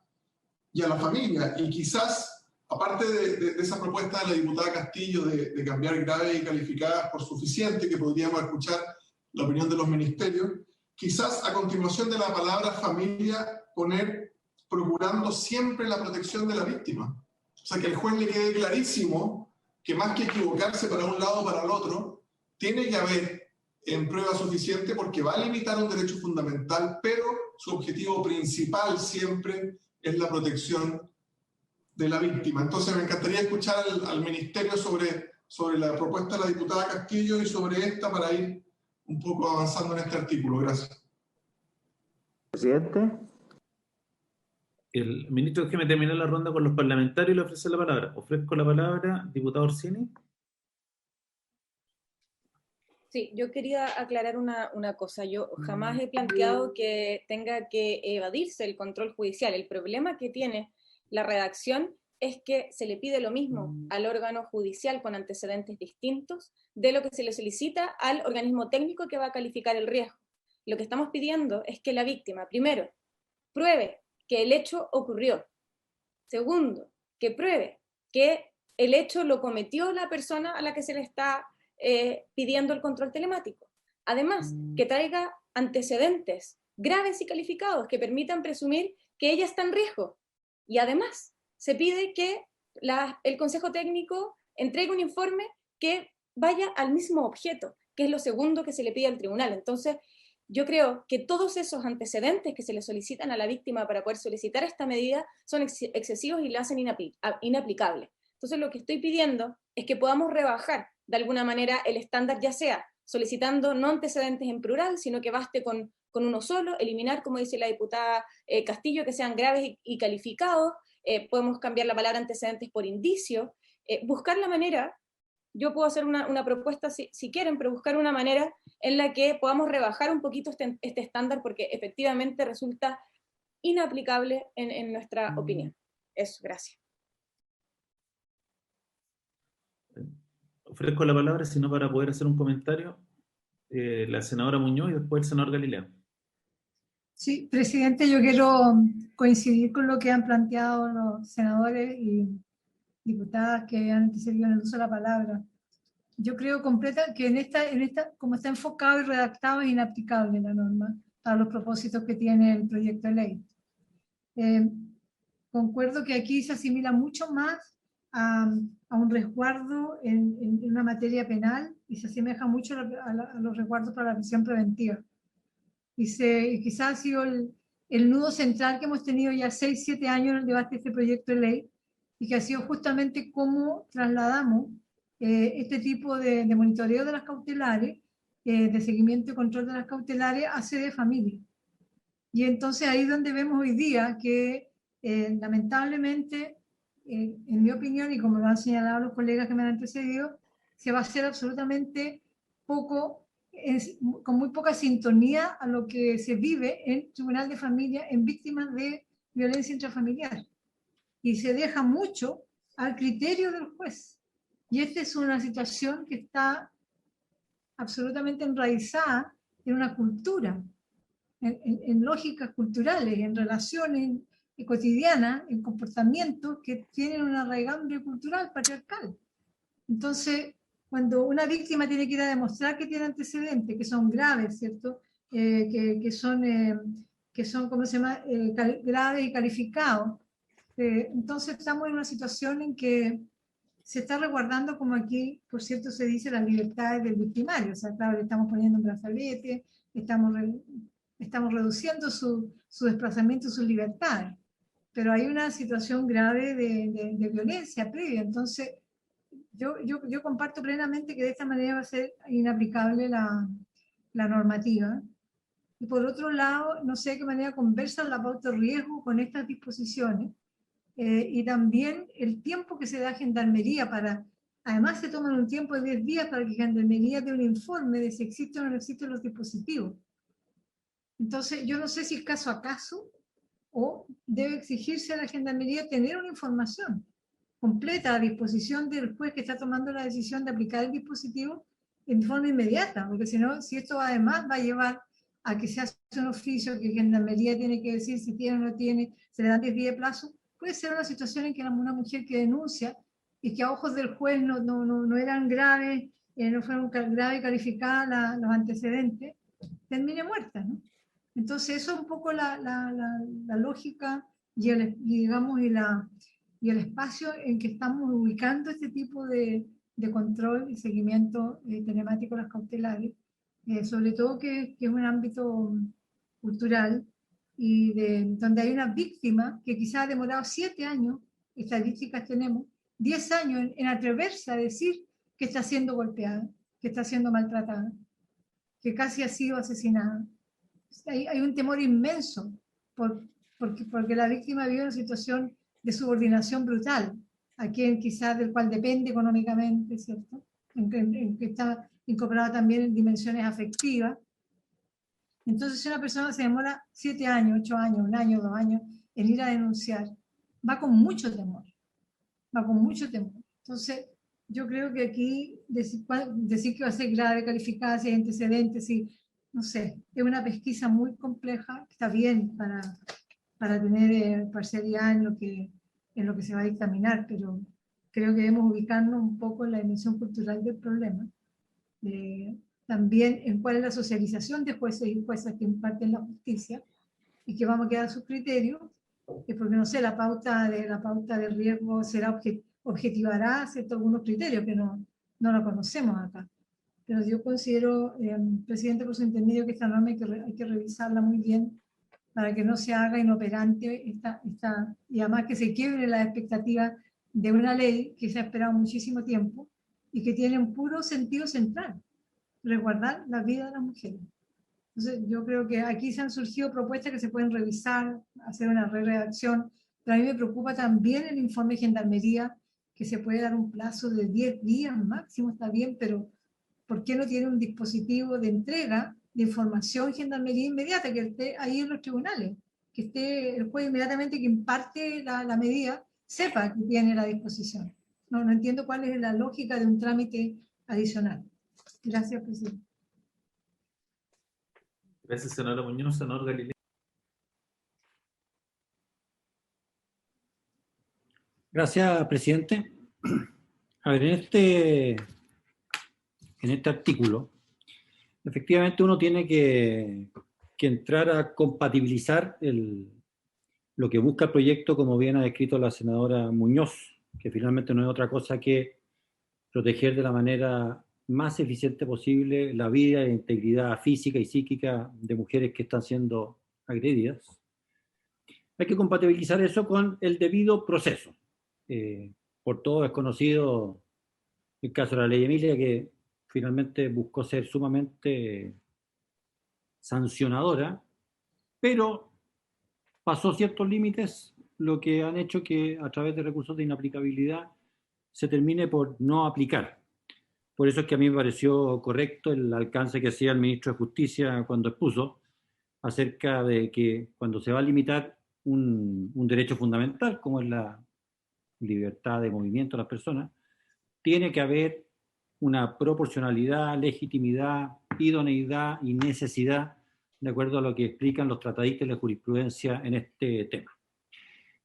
y a la familia. Y quizás, aparte de esa propuesta de la diputada Castillo de cambiar graves y calificadas por suficiente, que podríamos escuchar la opinión de los ministerios, quizás a continuación de la palabra familia poner procurando siempre la protección de la víctima. O sea, que al juez le quede clarísimo que más que equivocarse para un lado o para el otro, tiene que haber en prueba suficiente porque va a limitar un derecho fundamental, pero su objetivo principal siempre es la protección de la víctima. Entonces me encantaría escuchar al ministerio sobre la propuesta de la diputada Castillo y sobre esta para ir un poco avanzando en este artículo. Gracias. Presidente. El ministro, déjeme terminar la ronda con los parlamentarios y le ofrece la palabra. Ofrezco la palabra, diputado Orsini. Sí, yo quería aclarar una cosa. Yo jamás he planteado que tenga que evadirse el control judicial. El problema que tiene la redacción es que se le pide lo mismo al órgano judicial con antecedentes distintos de lo que se le solicita al organismo técnico que va a calificar el riesgo. Lo que estamos pidiendo es que la víctima, primero, pruebe que el hecho ocurrió. Segundo, que pruebe que el hecho lo cometió la persona a la que se le está pidiendo el control telemático. Además, que traiga antecedentes graves y calificados que permitan presumir que ella está en riesgo. Y además, se pide que el Consejo Técnico entregue un informe que vaya al mismo objeto, que es lo segundo que se le pide al tribunal. Entonces, yo creo que todos esos antecedentes que se le solicitan a la víctima para poder solicitar esta medida son excesivos y la hacen inaplicable. Entonces, lo que estoy pidiendo es que podamos rebajar de alguna manera el estándar, ya sea solicitando no antecedentes en plural, sino que baste con uno solo, eliminar, como dice la diputada Castillo, que sean graves y calificados, podemos cambiar la palabra antecedentes por indicio, buscar la manera, yo puedo hacer una propuesta si quieren, pero buscar una manera en la que podamos rebajar un poquito este estándar, porque efectivamente resulta inaplicable en nuestra opinión. Eso, gracias. Ofrezco la palabra, sino para poder hacer un comentario, la senadora Muñoz y después el senador Galileo. Sí, presidente, yo quiero coincidir con lo que han planteado los senadores y diputadas que han antecedido en el uso de la palabra. Yo creo que en esta, como está enfocado y redactado, es inaplicable la norma para los propósitos que tiene el proyecto de ley. Concuerdo que aquí se asimila mucho más a un resguardo en una materia penal y se asemeja mucho a los resguardos para la prisión preventiva. Y quizás ha sido el nudo central que hemos tenido ya 6-7 años en el debate de este proyecto de ley, y que ha sido justamente cómo trasladamos este tipo de monitoreo de las cautelares, de seguimiento y control de las cautelares a sede de familia. Y entonces ahí es donde vemos hoy día que lamentablemente, en mi opinión, y como lo han señalado los colegas que me han antecedido, se va a hacer absolutamente poco, con muy poca sintonía a lo que se vive en Tribunal de Familia en víctimas de violencia intrafamiliar. Y se deja mucho al criterio del juez. Y esta es una situación que está absolutamente enraizada en una cultura, en lógicas culturales, en relaciones cotidiana en comportamientos que tienen una raigambre cultural patriarcal. Entonces, cuando una víctima tiene que ir a demostrar que tiene antecedentes, que son graves, ¿cierto? Que son, ¿cómo se llama?, graves y calificados. Entonces estamos en una situación en que se está resguardando, como aquí, por cierto, se dice, las libertades del victimario. O sea, claro, le estamos poniendo un brazalete, estamos reduciendo su desplazamiento y sus libertades. Pero hay una situación grave de violencia previa. Entonces, yo comparto plenamente que de esta manera va a ser inaplicable la normativa. Y por otro lado, no sé de qué manera conversan la pauta de riesgo con estas disposiciones. Y también el tiempo que se da a Gendarmería para, además se toman un tiempo de 10 días para que Gendarmería dé un informe de si existen o no existen los dispositivos. Entonces, yo no sé si es caso a caso o debe exigirse a la Gendarmería tener una información completa a disposición del juez que está tomando la decisión de aplicar el dispositivo en forma inmediata, porque si no, si esto además va a llevar a que se hace un oficio que Gendarmería tiene que decir si tiene o no tiene, se le dan 10 días de plazo, puede ser una situación en que una mujer que denuncia y que a ojos del juez no eran graves, no fueron graves calificadas los antecedentes, termine muerta, ¿no? Entonces eso es un poco la lógica y el espacio en que estamos ubicando este tipo de control y seguimiento telemático de las cautelares, sobre todo que es un ámbito cultural y donde hay una víctima que quizás ha demorado 7 años, estadísticas tenemos, 10 años en atreverse a decir que está siendo golpeada, que está siendo maltratada, que casi ha sido asesinada. Hay un temor inmenso porque la víctima vive una situación de subordinación brutal, a quien quizás del cual depende económicamente, ¿cierto? En que está incorporada también en dimensiones afectivas. Entonces, si una persona se demora 7 años, 8 años, 1 año, 2 años en ir a denunciar, va con mucho temor, va con mucho temor. Entonces, yo creo que aquí decir que va a ser grave, calificada, si hay antecedentes, si, no sé, es una pesquisa muy compleja, está bien para tener parcialidad en lo que se va a dictaminar, pero creo que debemos ubicarnos un poco en la dimensión cultural del problema. También en cuál es la socialización de jueces y juezas que imparten la justicia y que vamos a quedar sus criterios, porque no sé, la pauta de riesgo objetivará algunos criterios que no lo conocemos acá. Pero yo considero, presidente, por su intermedio, que esta norma hay que revisarla muy bien para que no se haga inoperante y además que se quiebre la expectativa de una ley que se ha esperado muchísimo tiempo y que tiene un puro sentido central, resguardar la vida de las mujeres. Entonces, yo creo que aquí se han surgido propuestas que se pueden revisar, hacer una redacción, pero a mí me preocupa también el informe de Gendarmería, que se puede dar un plazo de 10 días máximo, está bien, pero ¿por qué no tiene un dispositivo de entrega de información Gendarmería inmediata, que esté ahí en los tribunales, que esté el juez inmediatamente que imparte la medida, sepa que tiene la disposición? No entiendo cuál es la lógica de un trámite adicional. Gracias, presidente. Gracias, senadora Muñoz. Senador Galileo. Gracias, presidente. A ver, en este artículo, efectivamente uno tiene que entrar a compatibilizar lo que busca el proyecto, como bien ha descrito la senadora Muñoz, que finalmente no es otra cosa que proteger de la manera más eficiente posible la vida e integridad física y psíquica de mujeres que están siendo agredidas. Hay que compatibilizar eso con el debido proceso. Por todo es conocido el caso de la ley Emilia, que finalmente buscó ser sumamente sancionadora, pero pasó ciertos límites, lo que han hecho que a través de recursos de inaplicabilidad se termine por no aplicar. Por eso es que a mí me pareció correcto el alcance que hacía el ministro de Justicia cuando expuso acerca de que cuando se va a limitar un derecho fundamental, como es la libertad de movimiento de las personas, tiene que haber una proporcionalidad, legitimidad, idoneidad y necesidad, de acuerdo a lo que explican los tratadistas y la jurisprudencia en este tema.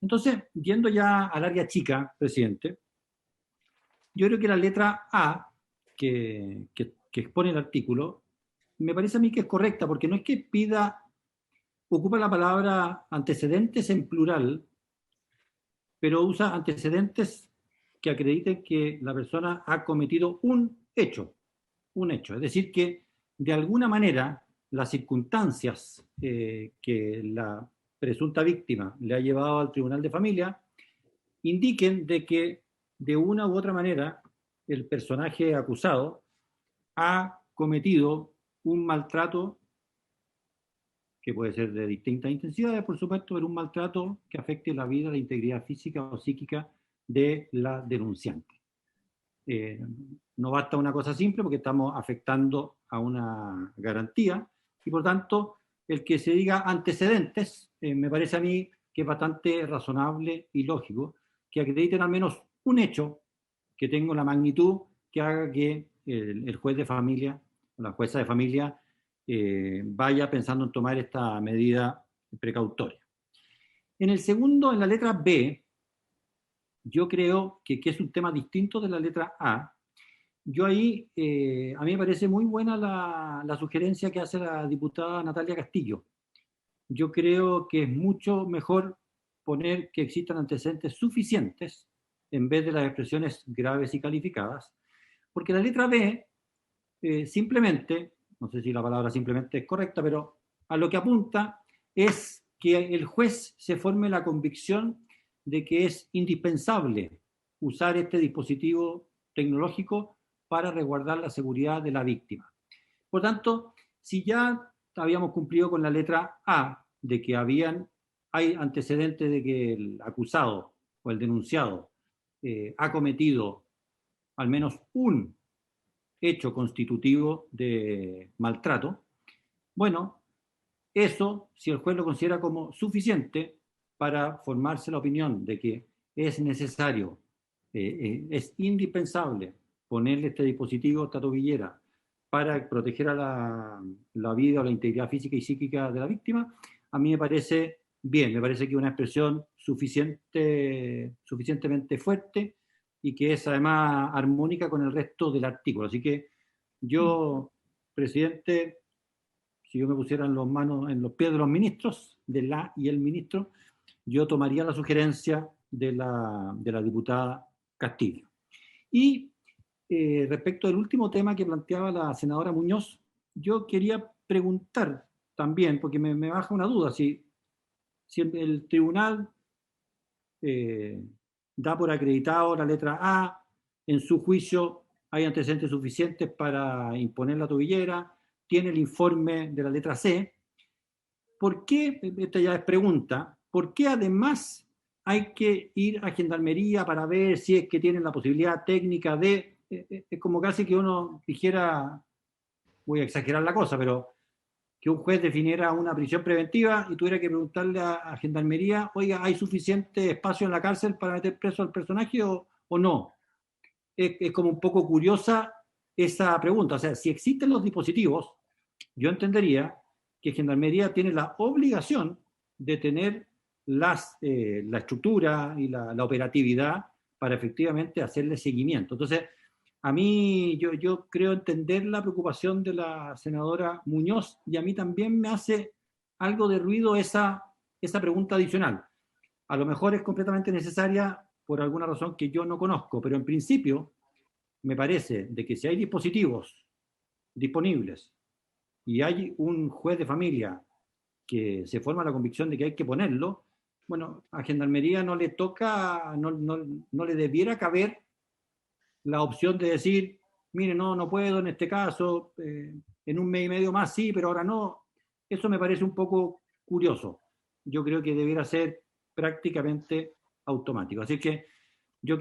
Entonces, yendo ya al área chica, presidente, yo creo que la letra A que expone el artículo, me parece a mí que es correcta, porque no es que pida, ocupa la palabra antecedentes en plural, pero usa antecedentes que acrediten que la persona ha cometido un hecho. Es decir, que de alguna manera las circunstancias que la presunta víctima le ha llevado al tribunal de familia indiquen de que de una u otra manera el personaje acusado ha cometido un maltrato que puede ser de distintas intensidades, por supuesto, pero un maltrato que afecte la vida, la integridad física o psíquica de la denunciante. No basta una cosa simple porque estamos afectando a una garantía y por tanto el que se diga antecedentes me parece a mí que es bastante razonable y lógico que acrediten al menos un hecho que tenga la magnitud que haga que el juez de familia o la jueza de familia vaya pensando en tomar esta medida precautoria. En el segundo, en la letra B, yo creo que es un tema distinto de la letra A. Yo ahí, a mí me parece muy buena la sugerencia que hace la diputada Natalia Castillo. Yo creo que es mucho mejor poner que existan antecedentes suficientes en vez de las expresiones graves y calificadas, porque la letra B simplemente, no sé si la palabra simplemente es correcta, pero a lo que apunta es que el juez se forme la convicción de que es indispensable usar este dispositivo tecnológico para resguardar la seguridad de la víctima. Por tanto, si ya habíamos cumplido con la letra A de que hay antecedentes de que el acusado o el denunciado ha cometido al menos un hecho constitutivo de maltrato, bueno, eso, si el juez lo considera como suficiente para formarse la opinión de que es necesario, es indispensable ponerle este dispositivo, esta tobillera, para proteger a la vida o la integridad física y psíquica de la víctima, a mí me parece bien, me parece que es una expresión suficientemente fuerte y que es además armónica con el resto del artículo. Así que yo, presidente, si yo me pusiera en los pies de los ministros, de la y el ministro, yo tomaría la sugerencia de la diputada Castillo. Y respecto al último tema que planteaba la senadora Muñoz, yo quería preguntar también, porque me baja una duda, si el tribunal da por acreditado la letra A, en su juicio hay antecedentes suficientes para imponer la tobillera, tiene el informe de la letra C, ¿por qué, esta ya es pregunta, por qué además hay que ir a Gendarmería para ver si es que tienen la posibilidad técnica de, es como casi que uno dijera, voy a exagerar la cosa, pero que un juez definiera una prisión preventiva y tuviera que preguntarle a Gendarmería, oiga, ¿hay suficiente espacio en la cárcel para meter preso al personaje o no? Es como un poco curiosa esa pregunta. O sea, si existen los dispositivos, yo entendería que Gendarmería tiene la obligación de tener la estructura y la operatividad para efectivamente hacerle seguimiento. Entonces, a mí, yo creo entender la preocupación de la senadora Muñoz y a mí también me hace algo de ruido esa pregunta adicional. A lo mejor es completamente necesaria por alguna razón que yo no conozco, pero en principio me parece de que si hay dispositivos disponibles y hay un juez de familia que se forma la convicción de que hay que ponerlo, bueno, a Gendarmería no le toca, no le debiera caber la opción de decir, mire, no puedo en este caso, en un mes y medio más sí, pero ahora no. Eso me parece un poco curioso. Yo creo que debiera ser prácticamente automático. Así que yo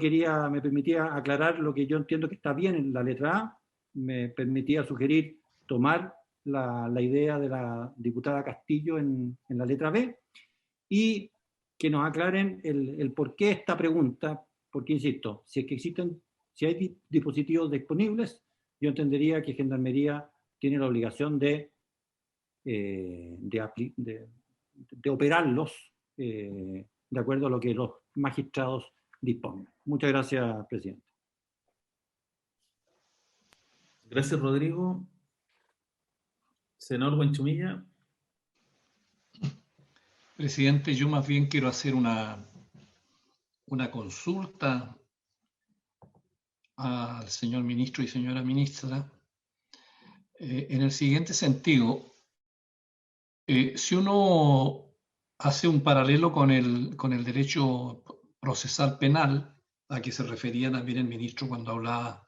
me permitía aclarar lo que yo entiendo que está bien en la letra A, me permitía sugerir tomar la idea de la diputada Castillo en la letra B y que nos aclaren el por qué esta pregunta, porque insisto, si es que si hay dispositivos disponibles, yo entendería que Gendarmería tiene la obligación de operarlos de acuerdo a lo que los magistrados dispongan. Muchas gracias, presidente. Gracias, Rodrigo. Senador Huanchumilla. Presidente, yo más bien quiero hacer una consulta al señor ministro y señora ministra, en el siguiente sentido. Si uno hace un paralelo con el derecho procesal penal, a que se refería también el ministro cuando hablaba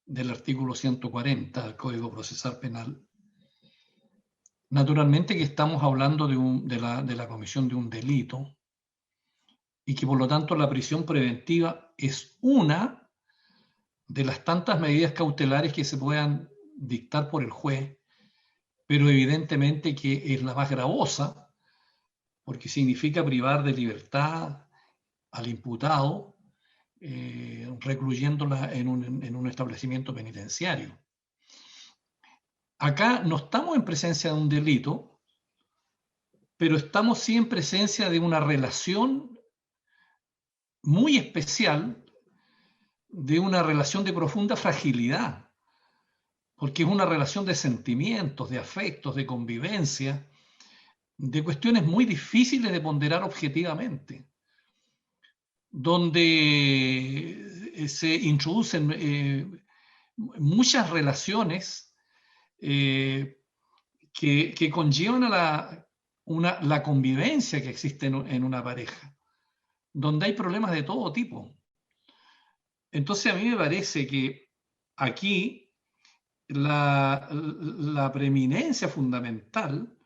del artículo 140 del Código Procesal Penal, naturalmente que estamos hablando de la comisión de un delito, y que por lo tanto la prisión preventiva es una de las tantas medidas cautelares que se puedan dictar por el juez, pero evidentemente que es la más gravosa, porque significa privar de libertad al imputado, recluyéndola en un establecimiento penitenciario. Acá no estamos en presencia de un delito, pero estamos sí en presencia de una relación muy especial, de una relación de profunda fragilidad, porque es una relación de sentimientos, de afectos, de convivencia, de cuestiones muy difíciles de ponderar objetivamente, donde se introducen muchas relaciones que conllevan a la convivencia que existe en una pareja, donde hay problemas de todo tipo. Entonces a mí me parece que aquí la preeminencia fundamental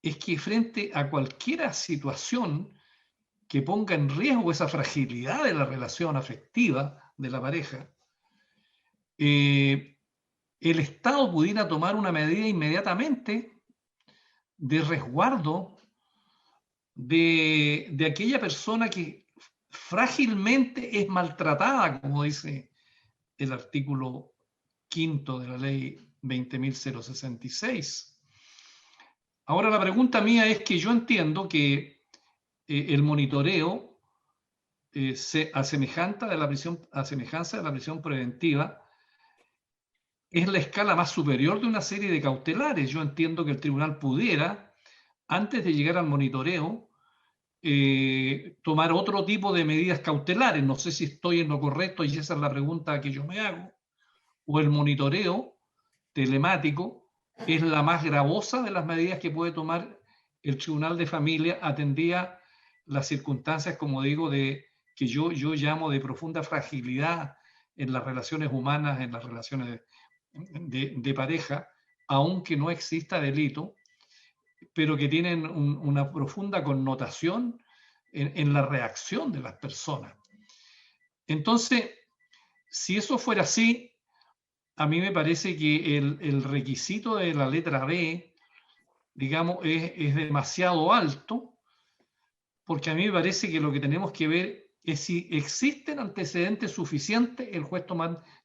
es que frente a cualquier situación que ponga en riesgo esa fragilidad de la relación afectiva de la pareja, el Estado pudiera tomar una medida inmediatamente de resguardo de aquella persona que frágilmente es maltratada, como dice el artículo 5 de la ley 20.066. Ahora la pregunta mía es que yo entiendo que el monitoreo, a semejanza de la prisión preventiva, es la escala más superior de una serie de cautelares. Yo entiendo que el tribunal pudiera, antes de llegar al monitoreo, tomar otro tipo de medidas cautelares. No sé si estoy en lo correcto y esa es la pregunta que yo me hago. O el monitoreo telemático es la más gravosa de las medidas que puede tomar el Tribunal de Familia, atendía las circunstancias, como digo, que yo llamo de profunda fragilidad en las relaciones humanas, en las relaciones de pareja, aunque no exista delito, pero que tienen una profunda connotación en la reacción de las personas. Entonces, si eso fuera así, a mí me parece que el requisito de la letra B, digamos, es demasiado alto, porque a mí me parece que lo que tenemos que ver es si existen antecedentes suficientes, el juez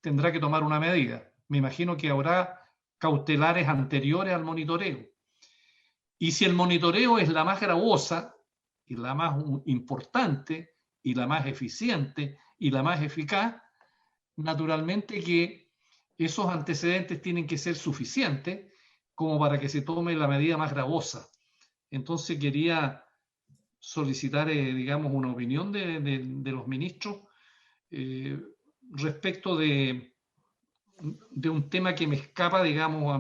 tendrá que tomar una medida. Me imagino que habrá cautelares anteriores al monitoreo. Y si el monitoreo es la más gravosa, y la más importante, y la más eficiente, y la más eficaz, naturalmente que esos antecedentes tienen que ser suficientes como para que se tome la medida más gravosa. Entonces quería solicitar, digamos, una opinión de los ministros respecto de un tema que me escapa, digamos,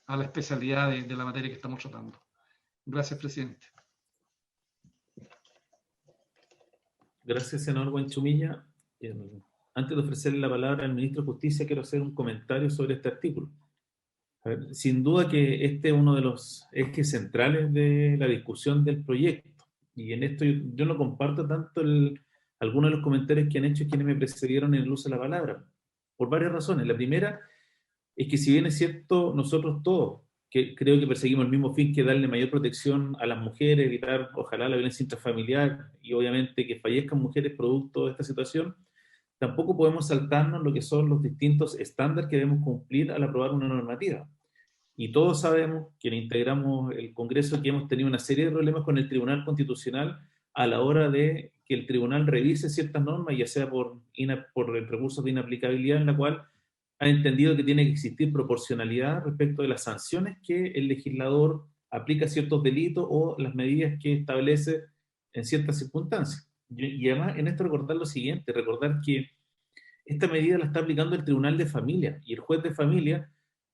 a la especialidad de la materia que estamos tratando. Gracias, presidente. Gracias, senador Huanchumilla. Antes de ofrecerle la palabra al ministro de Justicia, quiero hacer un comentario sobre este artículo. A ver, sin duda que este es uno de los ejes centrales de la discusión del proyecto. Y en esto yo no comparto tanto algunos de los comentarios que han hecho quienes me precedieron en el uso de la palabra, por varias razones. La primera es que si bien es cierto, nosotros todos, que creo que perseguimos el mismo fin, que darle mayor protección a las mujeres, evitar ojalá la violencia intrafamiliar y obviamente que fallezcan mujeres producto de esta situación, tampoco podemos saltarnos lo que son los distintos estándares que debemos cumplir al aprobar una normativa. Y todos sabemos, quienes integramos el Congreso, que hemos tenido una serie de problemas con el Tribunal Constitucional a la hora de que el tribunal revise ciertas normas, ya sea por recursos de inaplicabilidad, en la cual ha entendido que tiene que existir proporcionalidad respecto de las sanciones que el legislador aplica a ciertos delitos o las medidas que establece en ciertas circunstancias. Y además en esto recordar lo siguiente, recordar que esta medida la está aplicando el Tribunal de Familia, y el juez de familia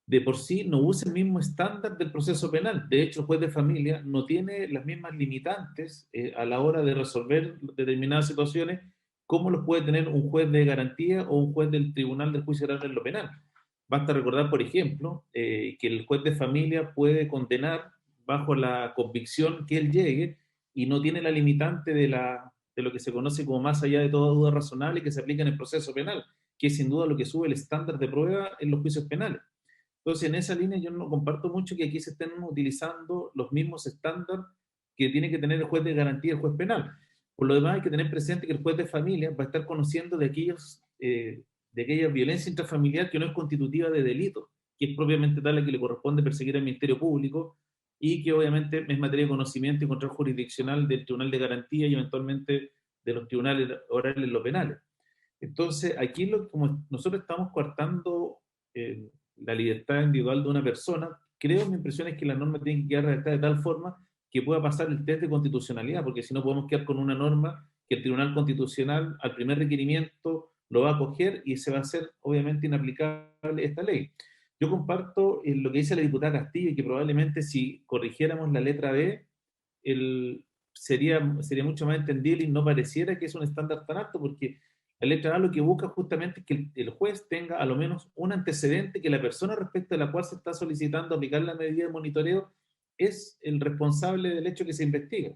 de por sí no usa el mismo estándar del proceso penal. De hecho, el juez de familia no tiene las mismas limitantes a la hora de resolver determinadas situaciones como los puede tener un juez de garantía o un juez del Tribunal del Juicio Oral en lo penal. Basta recordar, por ejemplo, que el juez de familia puede condenar bajo la convicción que él llegue y no tiene la limitante de lo que se conoce como más allá de toda duda razonable que se aplica en el proceso penal, que es sin duda lo que sube el estándar de prueba en los juicios penales. Entonces, en esa línea yo no comparto mucho que aquí se estén utilizando los mismos estándares que tiene que tener el juez de garantía y el juez penal. Por lo demás, hay que tener presente que el juez de familia va a estar conociendo de aquella violencia intrafamiliar que no es constitutiva de delito, que es propiamente tal a que le corresponde perseguir al Ministerio Público y que obviamente es materia de conocimiento y control jurisdiccional del Tribunal de Garantía y eventualmente de los tribunales orales en los penales. Entonces, aquí como nosotros estamos coartando la libertad individual de una persona, creo, mi impresión es que la norma tiene que quedar redactada de tal forma que pueda pasar el test de constitucionalidad, porque si no podemos quedar con una norma que el Tribunal Constitucional al primer requerimiento lo va a acoger y se va a hacer obviamente inaplicable esta ley. Yo comparto lo que dice la diputada Castillo, y que probablemente si corrigiéramos la letra B, sería mucho más entendible y no pareciera que es un estándar tan alto, porque la letra A lo que busca justamente es que el juez tenga a lo menos un antecedente que la persona respecto a la cual se está solicitando aplicar la medida de monitoreo es el responsable del hecho que se investiga.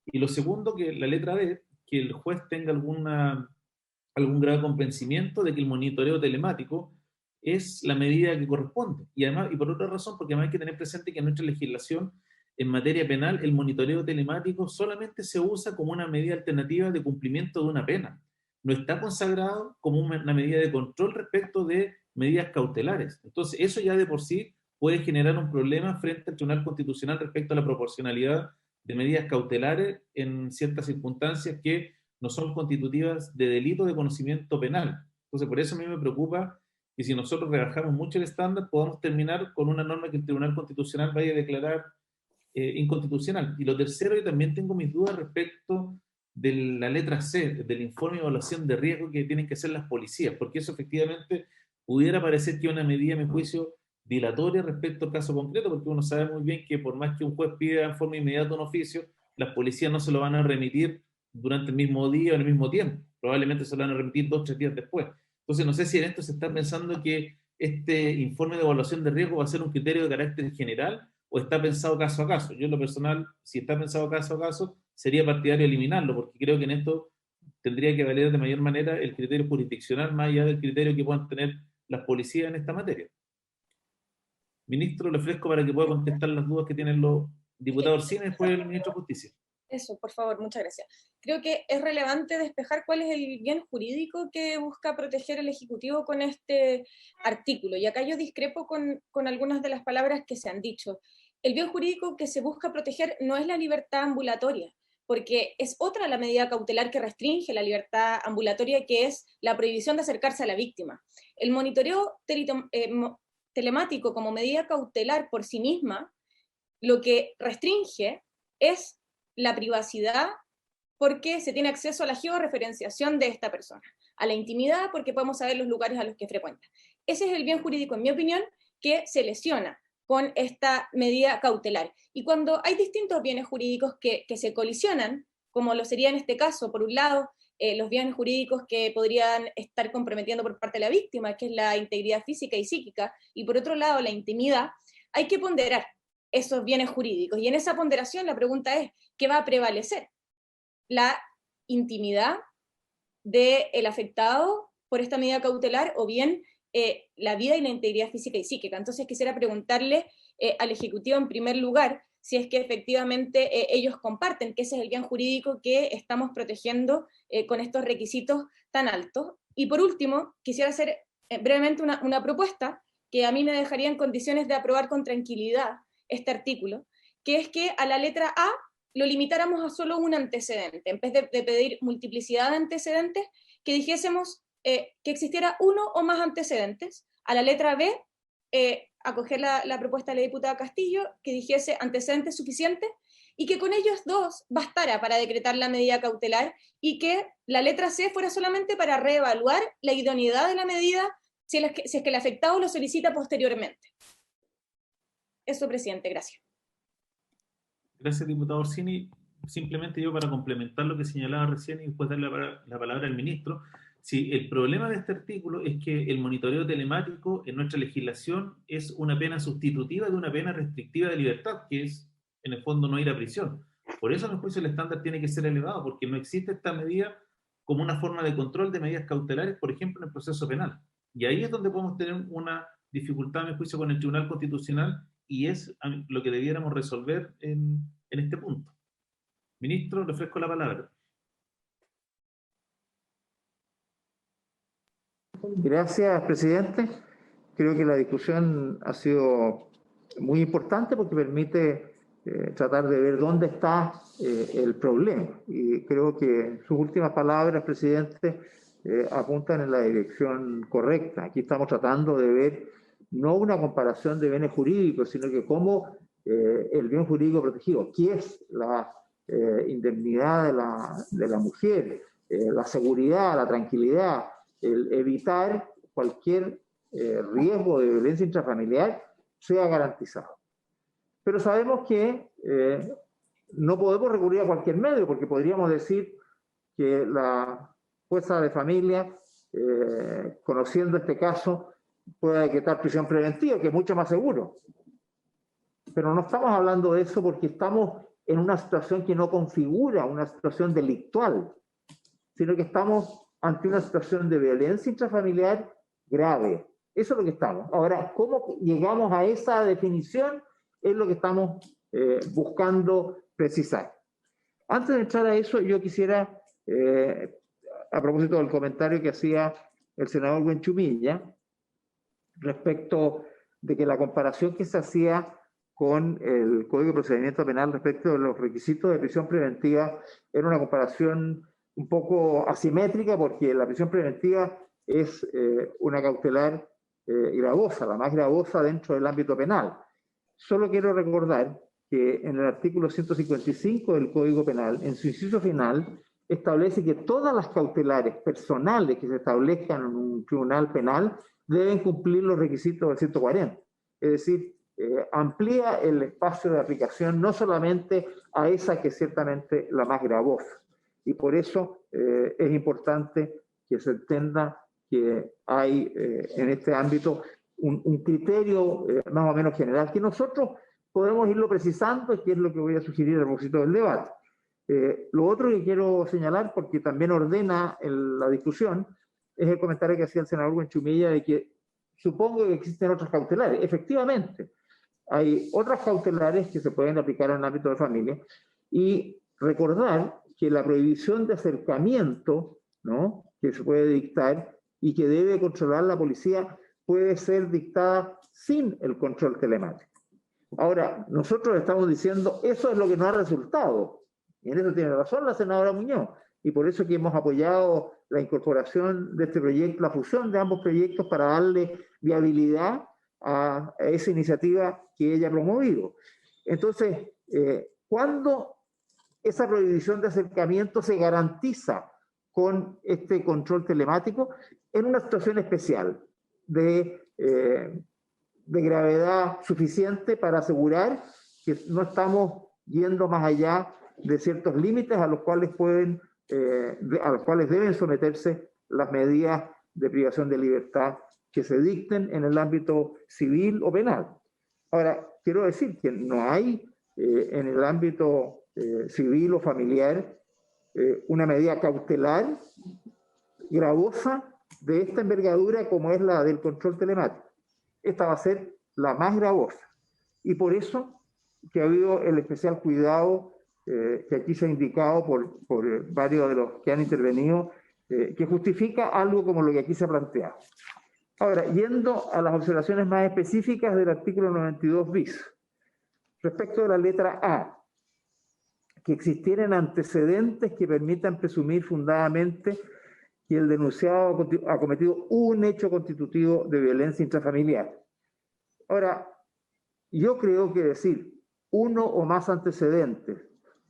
Y lo segundo, que la letra D, que el juez tenga algún grado de convencimiento de que el monitoreo telemático es la medida que corresponde. Y además, y por otra razón, porque además hay que tener presente que en nuestra legislación en materia penal el monitoreo telemático solamente se usa como una medida alternativa de cumplimiento de una pena. No está consagrado como una medida de control respecto de medidas cautelares. Entonces, eso ya de por sí puede generar un problema frente al Tribunal Constitucional respecto a la proporcionalidad de medidas cautelares en ciertas circunstancias que no son constitutivas de delito de conocimiento penal. Entonces, por eso a mí me preocupa que si nosotros rebajamos mucho el estándar, podamos terminar con una norma que el Tribunal Constitucional vaya a declarar inconstitucional. Y lo tercero, yo también tengo mis dudas respecto de la letra C, del informe de evaluación de riesgo que tienen que hacer las policías, porque eso efectivamente pudiera parecer que es una medida, a mi juicio, dilatoria respecto al caso concreto, porque uno sabe muy bien que por más que un juez pida en forma inmediata un oficio, las policías no se lo van a remitir durante el mismo día o en el mismo tiempo, probablemente se lo van a remitir 2 o 3 días después. Entonces no sé si en esto se está pensando que este informe de evaluación de riesgo va a ser un criterio de carácter general o está pensado caso a caso. Yo en lo personal, si está pensado caso a caso, sería partidario eliminarlo, porque creo que en esto tendría que valer de mayor manera el criterio jurisdiccional más allá del criterio que puedan tener las policías en esta materia. Ministro, le ofrezco para que pueda contestar las dudas que tienen los diputados Orsini y después el ministro de Justicia. Eso, por favor, muchas gracias. Creo que es relevante despejar cuál es el bien jurídico que busca proteger el Ejecutivo con este artículo. Y acá yo discrepo con algunas de las palabras que se han dicho. El bien jurídico que se busca proteger no es la libertad ambulatoria, porque es otra la medida cautelar que restringe la libertad ambulatoria, que es la prohibición de acercarse a la víctima. El monitoreo telemático como medida cautelar por sí misma, lo que restringe es la privacidad porque se tiene acceso a la georreferenciación de esta persona, a la intimidad porque podemos saber los lugares a los que frecuenta. Ese es el bien jurídico, en mi opinión, que se lesiona con esta medida cautelar. Y cuando hay distintos bienes jurídicos que se colisionan, como lo sería en este caso, por un lado, los bienes jurídicos que podrían estar comprometiendo por parte de la víctima, que es la integridad física y psíquica, y por otro lado, la intimidad, hay que ponderar esos bienes jurídicos. Y en esa ponderación la pregunta es, ¿qué va a prevalecer? ¿La intimidad del afectado por esta medida cautelar o bien la vida y la integridad física y psíquica? Entonces quisiera preguntarle al Ejecutivo en primer lugar si es que efectivamente ellos comparten que ese es el bien jurídico que estamos protegiendo con estos requisitos tan altos. Y por último, quisiera hacer brevemente una propuesta que a mí me dejaría en condiciones de aprobar con tranquilidad este artículo, que es que a la letra A lo limitáramos a solo un antecedente, en vez de pedir multiplicidad de antecedentes, que dijésemos que existiera uno o más antecedentes. A la letra B, acoger la propuesta de la diputada Castillo, que dijese antecedentes suficientes, y que con ellos dos bastara para decretar la medida cautelar, y que la letra C fuera solamente para reevaluar la idoneidad de la medida si es que el afectado lo solicita posteriormente. Eso, presidente, gracias. Gracias, diputado Orsini. Simplemente yo para complementar lo que señalaba recién y después darle la palabra al ministro. Sí, el problema de este artículo es que el monitoreo telemático en nuestra legislación es una pena sustitutiva de una pena restrictiva de libertad, que es, en el fondo, no ir a prisión. Por eso, en el juicio, el estándar tiene que ser elevado, porque no existe esta medida como una forma de control de medidas cautelares, por ejemplo, en el proceso penal. Y ahí es donde podemos tener una dificultad, en el juicio, con el Tribunal Constitucional, y es lo que debiéramos resolver en este punto. Ministro, le ofrezco la palabra. Gracias, presidente. Creo que la discusión ha sido muy importante porque permite tratar de ver dónde está el problema. Y creo que sus últimas palabras, presidente, apuntan en la dirección correcta. Aquí estamos tratando de ver no una comparación de bienes jurídicos, sino que cómo el bien jurídico protegido, qué es la indemnidad de la mujer, la seguridad, la tranquilidad, el evitar cualquier riesgo de violencia intrafamiliar sea garantizado. Pero sabemos que no podemos recurrir a cualquier medio, porque podríamos decir que la jueza de familia, conociendo este caso, puede decretar prisión preventiva, que es mucho más seguro. Pero no estamos hablando de eso porque estamos en una situación que no configura una situación delictual, sino que estamos ante una situación de violencia intrafamiliar grave. Eso es lo que estamos. Ahora, ¿cómo llegamos a esa definición? Es lo que estamos buscando precisar. Antes de entrar a eso, yo quisiera, a propósito del comentario que hacía el senador Buenchumilla, respecto de que la comparación que se hacía con el Código de Procedimiento Penal respecto de los requisitos de prisión preventiva era una comparación un poco asimétrica, porque la prisión preventiva es una cautelar gravosa, la más gravosa dentro del ámbito penal. Solo quiero recordar que en el artículo 155 del Código Penal, en su inciso final, establece que todas las cautelares personales que se establezcan en un tribunal penal deben cumplir los requisitos del 140. Es decir, amplía el espacio de aplicación no solamente a esa que es ciertamente la más gravosa. Y por eso es importante que se entienda que hay en este ámbito un criterio más o menos general que nosotros podemos irlo precisando, y que es lo que voy a sugerir a propósito del debate. Lo otro que quiero señalar, porque también ordena la discusión, es el comentario que hacía el senador Buenchumilla de que supongo que existen otras cautelares. Efectivamente, hay otras cautelares que se pueden aplicar en el ámbito de familia, y recordar que la prohibición de acercamiento, ¿no?, que se puede dictar y que debe controlar la policía puede ser dictada sin el control telemático. Ahora, nosotros estamos diciendo eso es lo que no ha resultado, y en eso tiene razón la senadora Muñoz, y por eso que hemos apoyado la incorporación de este proyecto, la fusión de ambos proyectos para darle viabilidad a esa iniciativa que ella ha promovido. Entonces, ¿cuándo esa prohibición de acercamiento se garantiza con este control telemático? En una situación especial de gravedad suficiente para asegurar que no estamos yendo más allá de ciertos límites a los cuales deben someterse las medidas de privación de libertad que se dicten en el ámbito civil o penal. Ahora, quiero decir que no hay en el ámbito civil o familiar una medida cautelar gravosa de esta envergadura como es la del control telemático. Esta va a ser la más gravosa. Y por eso que ha habido el especial cuidado que aquí se ha indicado por varios de los que han intervenido, que justifica algo como lo que aquí se ha planteado. Ahora, yendo a las observaciones más específicas del artículo 92 bis, respecto de la letra A, que existieran antecedentes que permitan presumir fundadamente que el denunciado ha cometido un hecho constitutivo de violencia intrafamiliar. Ahora, yo creo que decir uno o más antecedentes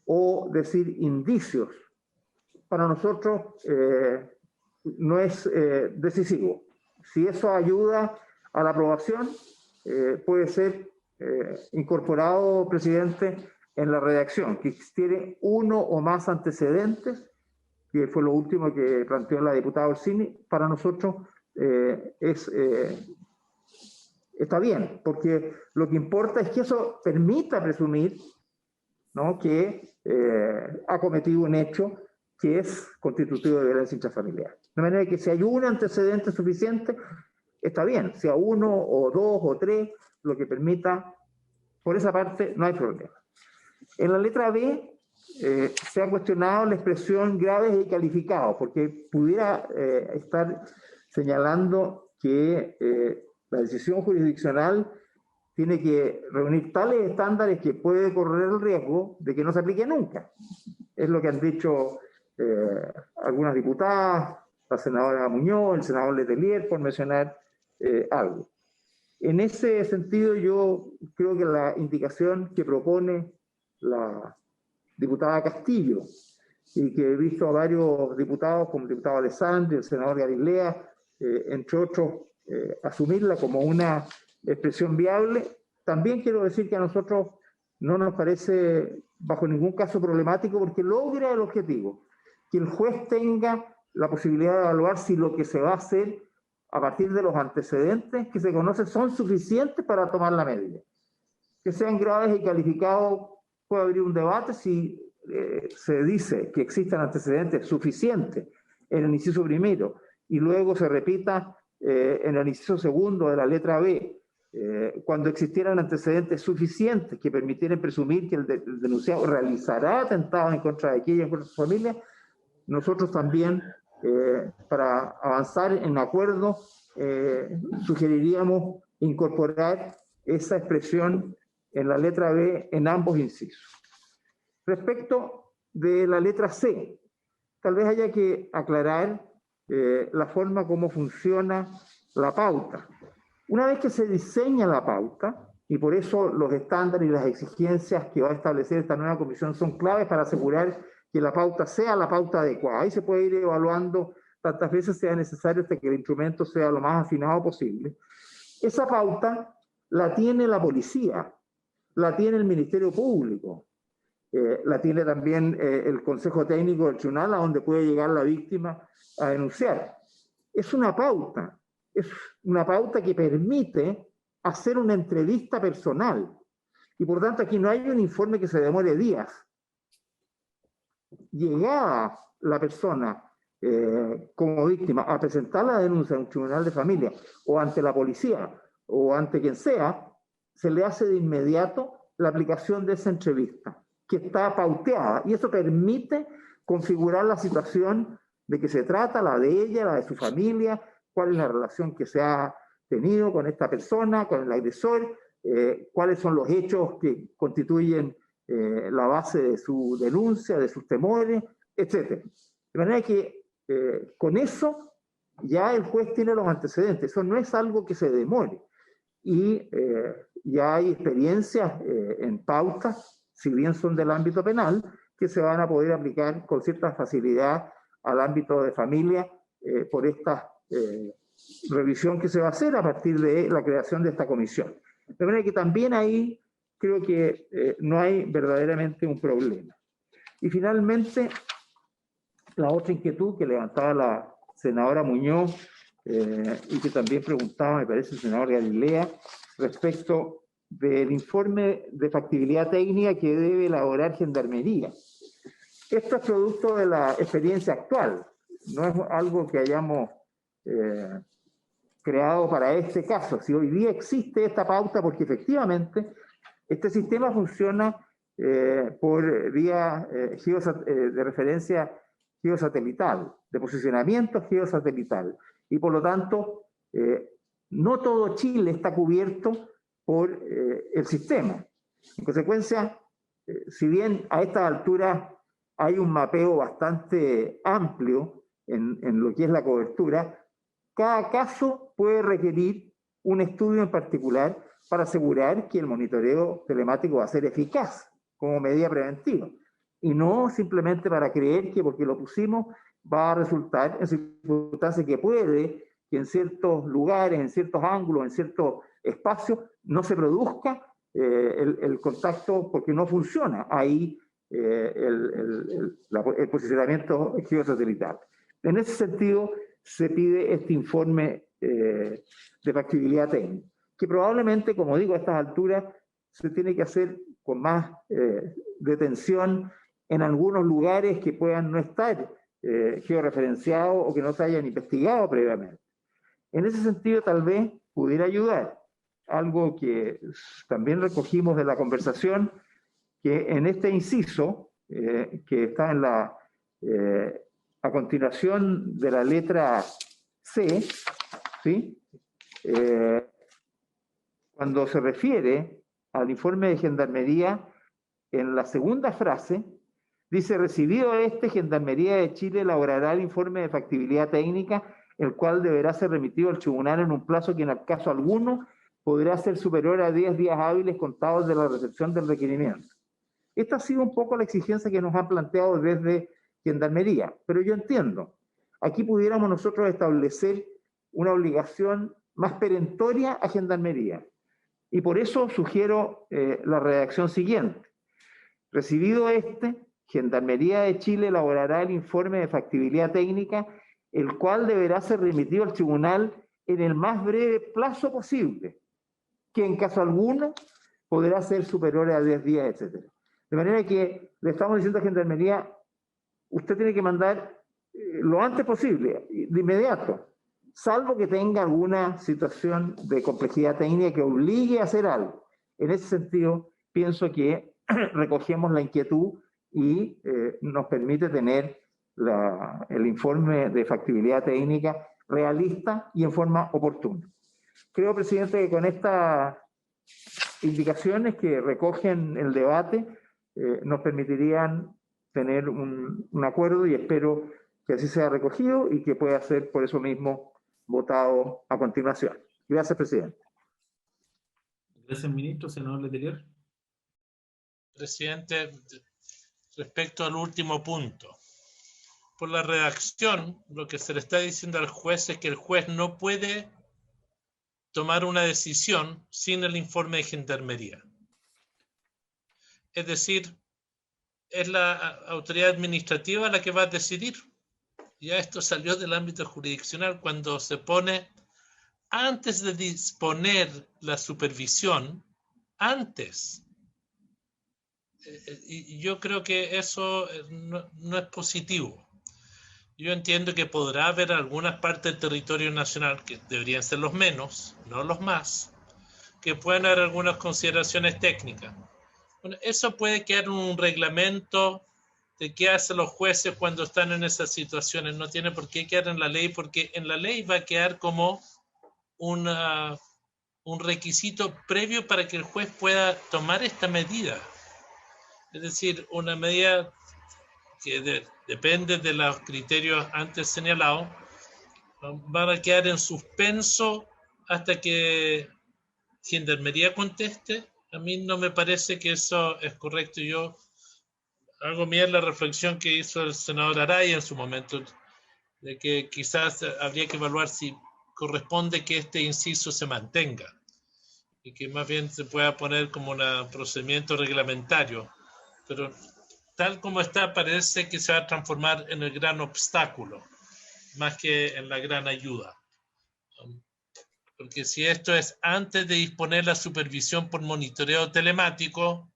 o decir indicios, para nosotros no es decisivo. Si eso ayuda a la aprobación, puede ser incorporado, presidente, en la redacción, que existiere uno o más antecedentes, que fue lo último que planteó la diputada Orsini. Para nosotros está bien, porque lo que importa es que eso permita presumir, ¿no?, que ha cometido un hecho que es constitutivo de violencia intrafamiliar. De manera que si hay un antecedente suficiente, está bien. Sea uno o dos o tres, lo que permita, por esa parte no hay problema. En la letra B se ha cuestionado la expresión graves y calificados, porque pudiera estar señalando que la decisión jurisdiccional tiene que reunir tales estándares que puede correr el riesgo de que no se aplique nunca. Es lo que han dicho algunas diputadas, la senadora Muñoz, el senador Letelier, por mencionar algo. En ese sentido, yo creo que la indicación que propone la diputada Castillo, y que he visto a varios diputados, como el diputado Alessandri, el senador Garilea, entre otros, asumirla como una expresión viable, también quiero decir que a nosotros no nos parece bajo ningún caso problemático, porque logra el objetivo, que el juez tenga la posibilidad de evaluar si lo que se va a hacer a partir de los antecedentes que se conocen son suficientes para tomar la medida. Que sean graves y calificados, puede abrir un debate si se dice que existan antecedentes suficientes en el inciso primero y luego se repita en el inciso segundo de la letra B, cuando existieran antecedentes suficientes que permitieran presumir que el denunciado realizará atentados en contra de aquella y en contra de su familia. Nosotros también, para avanzar en acuerdo, sugeriríamos incorporar esa expresión en la letra B en ambos incisos. Respecto de la letra C, tal vez haya que aclarar la forma como funciona la pauta. Una vez que se diseña la pauta, y por eso los estándares y las exigencias que va a establecer esta nueva comisión son claves para asegurar que la pauta sea la pauta adecuada. Ahí se puede ir evaluando tantas veces sea necesario hasta que el instrumento sea lo más afinado posible. Esa pauta la tiene la policía, la tiene el Ministerio Público, la tiene también el Consejo Técnico del Tribunal, a donde puede llegar la víctima a denunciar. Es una pauta que permite hacer una entrevista personal, y por tanto aquí no hay un informe que se demore días. Llegada la persona como víctima a presentar la denuncia en un tribunal de familia o ante la policía o ante quien sea, se le hace de inmediato la aplicación de esa entrevista, que está pauteada, y eso permite configurar la situación de que se trata, la de ella, la de su familia, cuál es la relación que se ha tenido con esta persona, con el agresor, cuáles son los hechos que constituyen la base de su denuncia, de sus temores, etc. De manera que con eso ya el juez tiene los antecedentes, eso no es algo que se demore. Y ya hay experiencias en pautas, si bien son del ámbito penal, que se van a poder aplicar con cierta facilidad al ámbito de familia por esta revisión que se va a hacer a partir de la creación de esta comisión. De manera que también ahí creo que no hay verdaderamente un problema. Y finalmente, la otra inquietud que levantaba la senadora Muñoz y que también preguntaba, me parece, el senador Galilea, respecto del informe de factibilidad técnica que debe elaborar Gendarmería. Esto es producto de la experiencia actual, no es algo que hayamos creado para este caso. Si hoy día existe esta pauta, porque efectivamente este sistema funciona por vía de referencia geosatelital, de posicionamiento geosatelital, y por lo tanto no todo Chile está cubierto por el sistema. En consecuencia, si bien a estas alturas hay un mapeo bastante amplio en lo que es la cobertura, cada caso puede requerir un estudio en particular para asegurar que el monitoreo telemático va a ser eficaz como medida preventiva, y no simplemente para creer que porque lo pusimos va a resultar en circunstancias que puede que en ciertos lugares, en ciertos ángulos, en ciertos espacios no se produzca el contacto porque no funciona ahí el posicionamiento geosatelital. En ese sentido se pide este informe de factibilidad técnica, que probablemente, como digo, a estas alturas se tiene que hacer con más detención en algunos lugares que puedan no estar georreferenciados o que no se hayan investigado previamente. En ese sentido, tal vez pudiera ayudar algo que también recogimos de la conversación, que en este inciso, que está en la, a continuación de la letra C, ¿sí? Cuando se refiere al informe de Gendarmería, en la segunda frase, dice: recibido Gendarmería de Chile elaborará el informe de factibilidad técnica, el cual deberá ser remitido al tribunal en un plazo que en el caso alguno podrá ser superior a 10 días hábiles contados de la recepción del requerimiento. Esta ha sido un poco la exigencia que nos han planteado desde Gendarmería, pero yo entiendo, aquí pudiéramos nosotros establecer una obligación más perentoria a Gendarmería, y por eso sugiero la redacción siguiente. Recibido Gendarmería de Chile elaborará el informe de factibilidad técnica, el cual deberá ser remitido al tribunal en el más breve plazo posible, que en caso alguno podrá ser superior a 10 días, etc. De manera que le estamos diciendo a Gendarmería, usted tiene que mandar lo antes posible, de inmediato, salvo que tenga alguna situación de complejidad técnica que obligue a hacer algo. En ese sentido, pienso que recogemos la inquietud y nos permite tener el informe de factibilidad técnica realista y en forma oportuna. Creo, presidente, que con estas indicaciones que recogen el debate nos permitirían tener un acuerdo, y espero que así sea recogido y que pueda ser por eso mismo votado a continuación. Gracias, presidente. Gracias, ministro. Senador Letelier. Presidente, respecto al último punto, por la redacción, lo que se le está diciendo al juez es que el juez no puede tomar una decisión sin el informe de Gendarmería. Es decir, es la autoridad administrativa la que va a decidir. Ya esto salió del ámbito jurisdiccional cuando se pone, antes de disponer la supervisión, antes. Y yo creo que eso no es positivo. Yo entiendo que podrá haber algunas partes del territorio nacional, que deberían ser los menos, no los más, que puedan haber algunas consideraciones técnicas. Bueno, eso puede quedar en un reglamento de qué hacen los jueces cuando están en esas situaciones. No tiene por qué quedar en la ley, porque en la ley va a quedar como un requisito previo para que el juez pueda tomar esta medida. Es decir, una medida que depende de los criterios antes señalados, van a quedar en suspenso hasta que Gendarmería conteste. A mí no me parece que eso es correcto. Yo hago mía la reflexión que hizo el senador Araya en su momento, de que quizás habría que evaluar si corresponde que este inciso se mantenga y que más bien se pueda poner como un procedimiento reglamentario. Pero tal como está, parece que se va a transformar en el gran obstáculo, más que en la gran ayuda. Porque si esto es antes de disponer la supervisión por monitoreo telemático,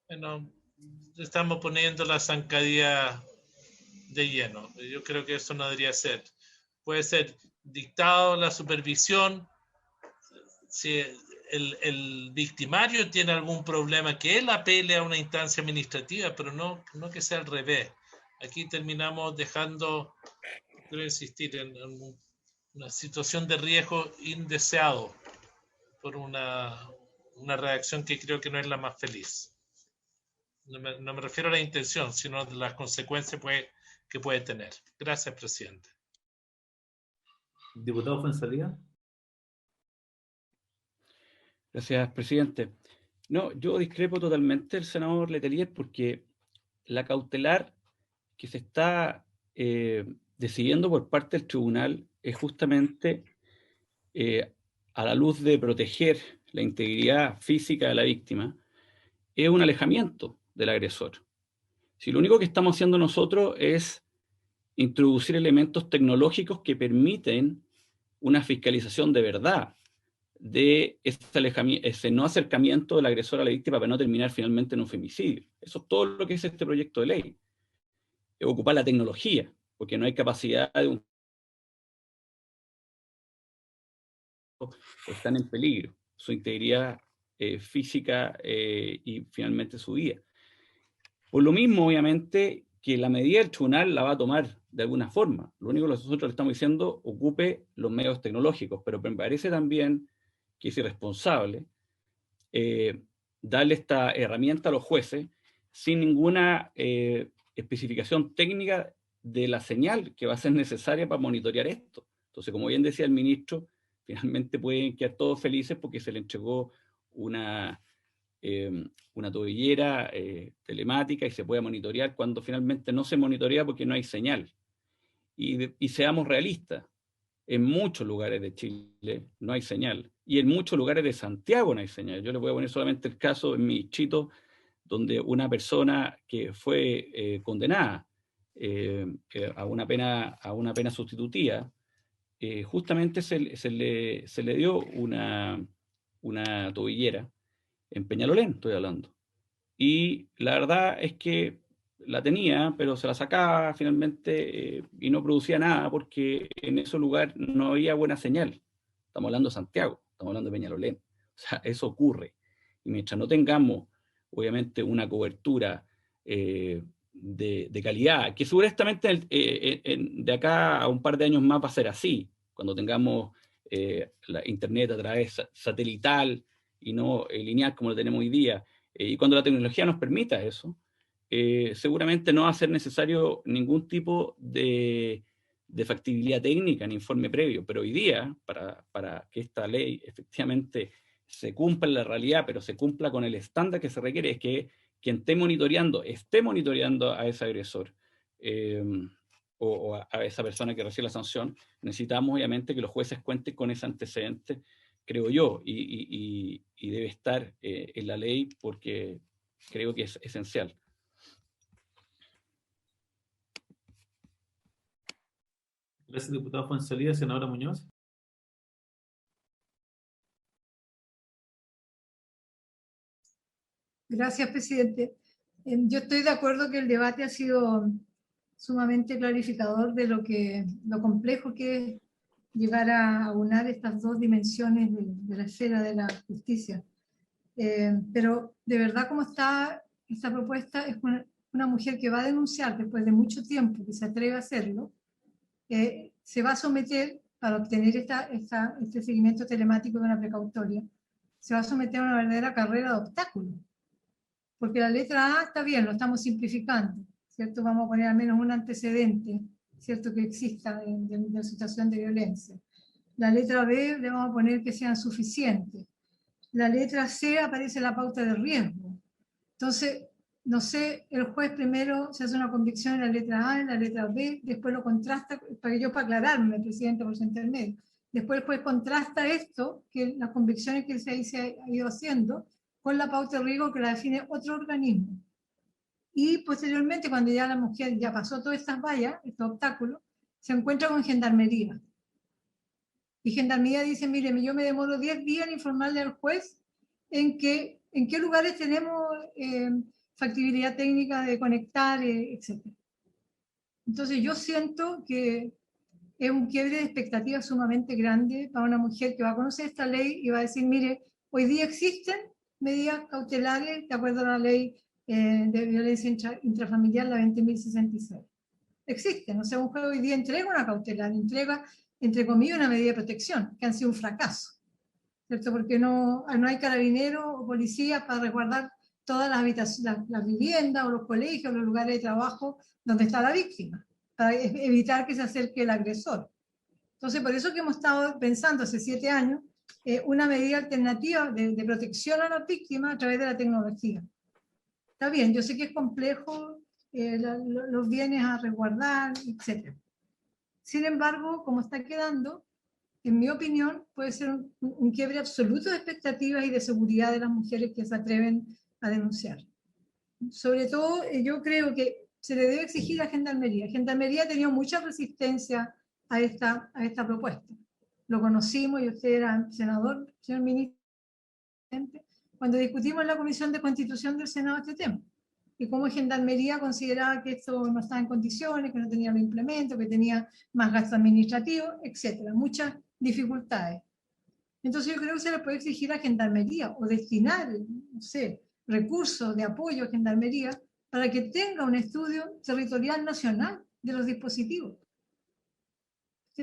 bueno, estamos poniendo la zancadilla de lleno. Yo creo que eso no debería ser. Puede ser dictado la supervisión, si el victimario tiene algún problema, que él apele a una instancia administrativa, pero no que sea al revés. Aquí terminamos dejando, quiero insistir, en situación de riesgo indeseado por una reacción que creo que no es la más feliz. No me refiero a la intención, sino a las consecuencias que puede tener. Gracias, presidente. Diputado Fuenzalía. Gracias, presidente. No, yo discrepo totalmente del senador Letelier porque la cautelar que se está decidiendo por parte del tribunal es justamente a la luz de proteger la integridad física de la víctima, es un alejamiento del agresor. Si lo único que estamos haciendo nosotros es introducir elementos tecnológicos que permiten una fiscalización de verdad de ese no acercamiento del agresor a la víctima para no terminar finalmente en un femicidio. Eso es todo lo que es este proyecto de ley. Es ocupar la tecnología, porque no hay capacidad de un... están en peligro su integridad física y finalmente su vida. Por lo mismo, obviamente, que la medida del tribunal la va a tomar de alguna forma. Lo único que nosotros le estamos diciendo, ocupe los medios tecnológicos, pero me parece también que es irresponsable darle esta herramienta a los jueces sin ninguna especificación técnica de la señal que va a ser necesaria para monitorear esto. Entonces, como bien decía el ministro, finalmente pueden quedar todos felices porque se le entregó una tobillera telemática y se puede monitorear cuando finalmente no se monitorea porque no hay señal. Y seamos realistas, en muchos lugares de Chile no hay señal, y en muchos lugares de Santiago no hay señal. Yo les voy a poner solamente el caso en mi distrito, donde una persona que fue condenada a una pena sustitutiva, justamente se le dio una tobillera en Peñalolén, estoy hablando. Y la verdad es que la tenía, pero se la sacaba finalmente y no producía nada porque en ese lugar no había buena señal. Estamos hablando de Santiago, estamos hablando de Peñalolén. O sea, eso ocurre. Y mientras no tengamos, obviamente, una cobertura de calidad, que seguramente de acá a un par de años más va a ser así, cuando tengamos la internet a través satelital y no lineal como lo tenemos hoy día, y cuando la tecnología nos permita eso, seguramente no va a ser necesario ningún tipo de factibilidad técnica ni informe previo, pero hoy día, para que esta ley efectivamente se cumpla en la realidad, pero se cumpla con el estándar que se requiere, es que quien esté monitoreando a ese agresor o a esa persona que recibe la sanción. Necesitamos obviamente que los jueces cuenten con ese antecedente, creo yo, y debe estar en la ley porque creo que es esencial. Gracias, diputado Fuenzalía. Senadora Muñoz. Gracias, presidente. Yo estoy de acuerdo que el debate ha sido sumamente clarificador de lo complejo que es llegar a aunar estas dos dimensiones de la esfera de la justicia. Pero de verdad, como está esta propuesta, es una mujer que va a denunciar después de mucho tiempo, que se atreve a hacerlo, se va a someter, para obtener este seguimiento telemático de una precautoria, se va a someter a una verdadera carrera de obstáculos. Porque la letra A está bien, lo estamos simplificando, ¿cierto? Vamos a poner al menos un antecedente, ¿cierto? Que exista de situación de violencia. La letra B le vamos a poner que sean suficientes. La letra C aparece la pauta de riesgo. Entonces, no sé, el juez primero se hace una convicción en la letra A, en la letra B, después lo contrasta, para aclararme, presidente, por su intermedio. Después el juez contrasta esto, que las convicciones que se ha ido haciendo, con la pauta de riesgo que la define otro organismo. Y posteriormente, cuando ya la mujer ya pasó todas estas vallas, estos obstáculos, se encuentra con Gendarmería. Y Gendarmería dice, mire, yo me demoro 10 días en informarle al juez en qué lugares tenemos factibilidad técnica de conectar, etc. Entonces yo siento que es un quiebre de expectativas sumamente grande para una mujer que va a conocer esta ley y va a decir, mire, hoy día existen medidas cautelares de acuerdo a la ley de violencia intrafamiliar, la 20.066. Existen, o sea, un juez hoy día entrega una cautelar, entrega entre comillas, una medida de protección, que han sido un fracaso, ¿cierto? Porque no hay carabineros o policías para resguardar todas las viviendas o los colegios, los lugares de trabajo donde está la víctima, para evitar que se acerque el agresor. Entonces, por eso que hemos estado pensando hace 7 años una medida alternativa de protección a las víctimas a través de la tecnología. Está bien, yo sé que es complejo los bienes a resguardar, etc. Sin embargo, como está quedando, en mi opinión, puede ser un quiebre absoluto de expectativas y de seguridad de las mujeres que se atreven a denunciar. Sobre todo, yo creo que se le debe exigir a Gendarmería. Gendarmería ha tenido mucha resistencia a esta propuesta. Lo conocimos y usted era senador, señor ministro, cuando discutimos en la Comisión de Constitución del Senado este tema. Y cómo Gendarmería consideraba que esto no estaba en condiciones, que no tenía los implementos, que tenía más gastos administrativos, etcétera, muchas dificultades. Entonces yo creo que se le puede exigir a Gendarmería o destinar, no sé, recursos de apoyo a Gendarmería para que tenga un estudio territorial nacional de los dispositivos.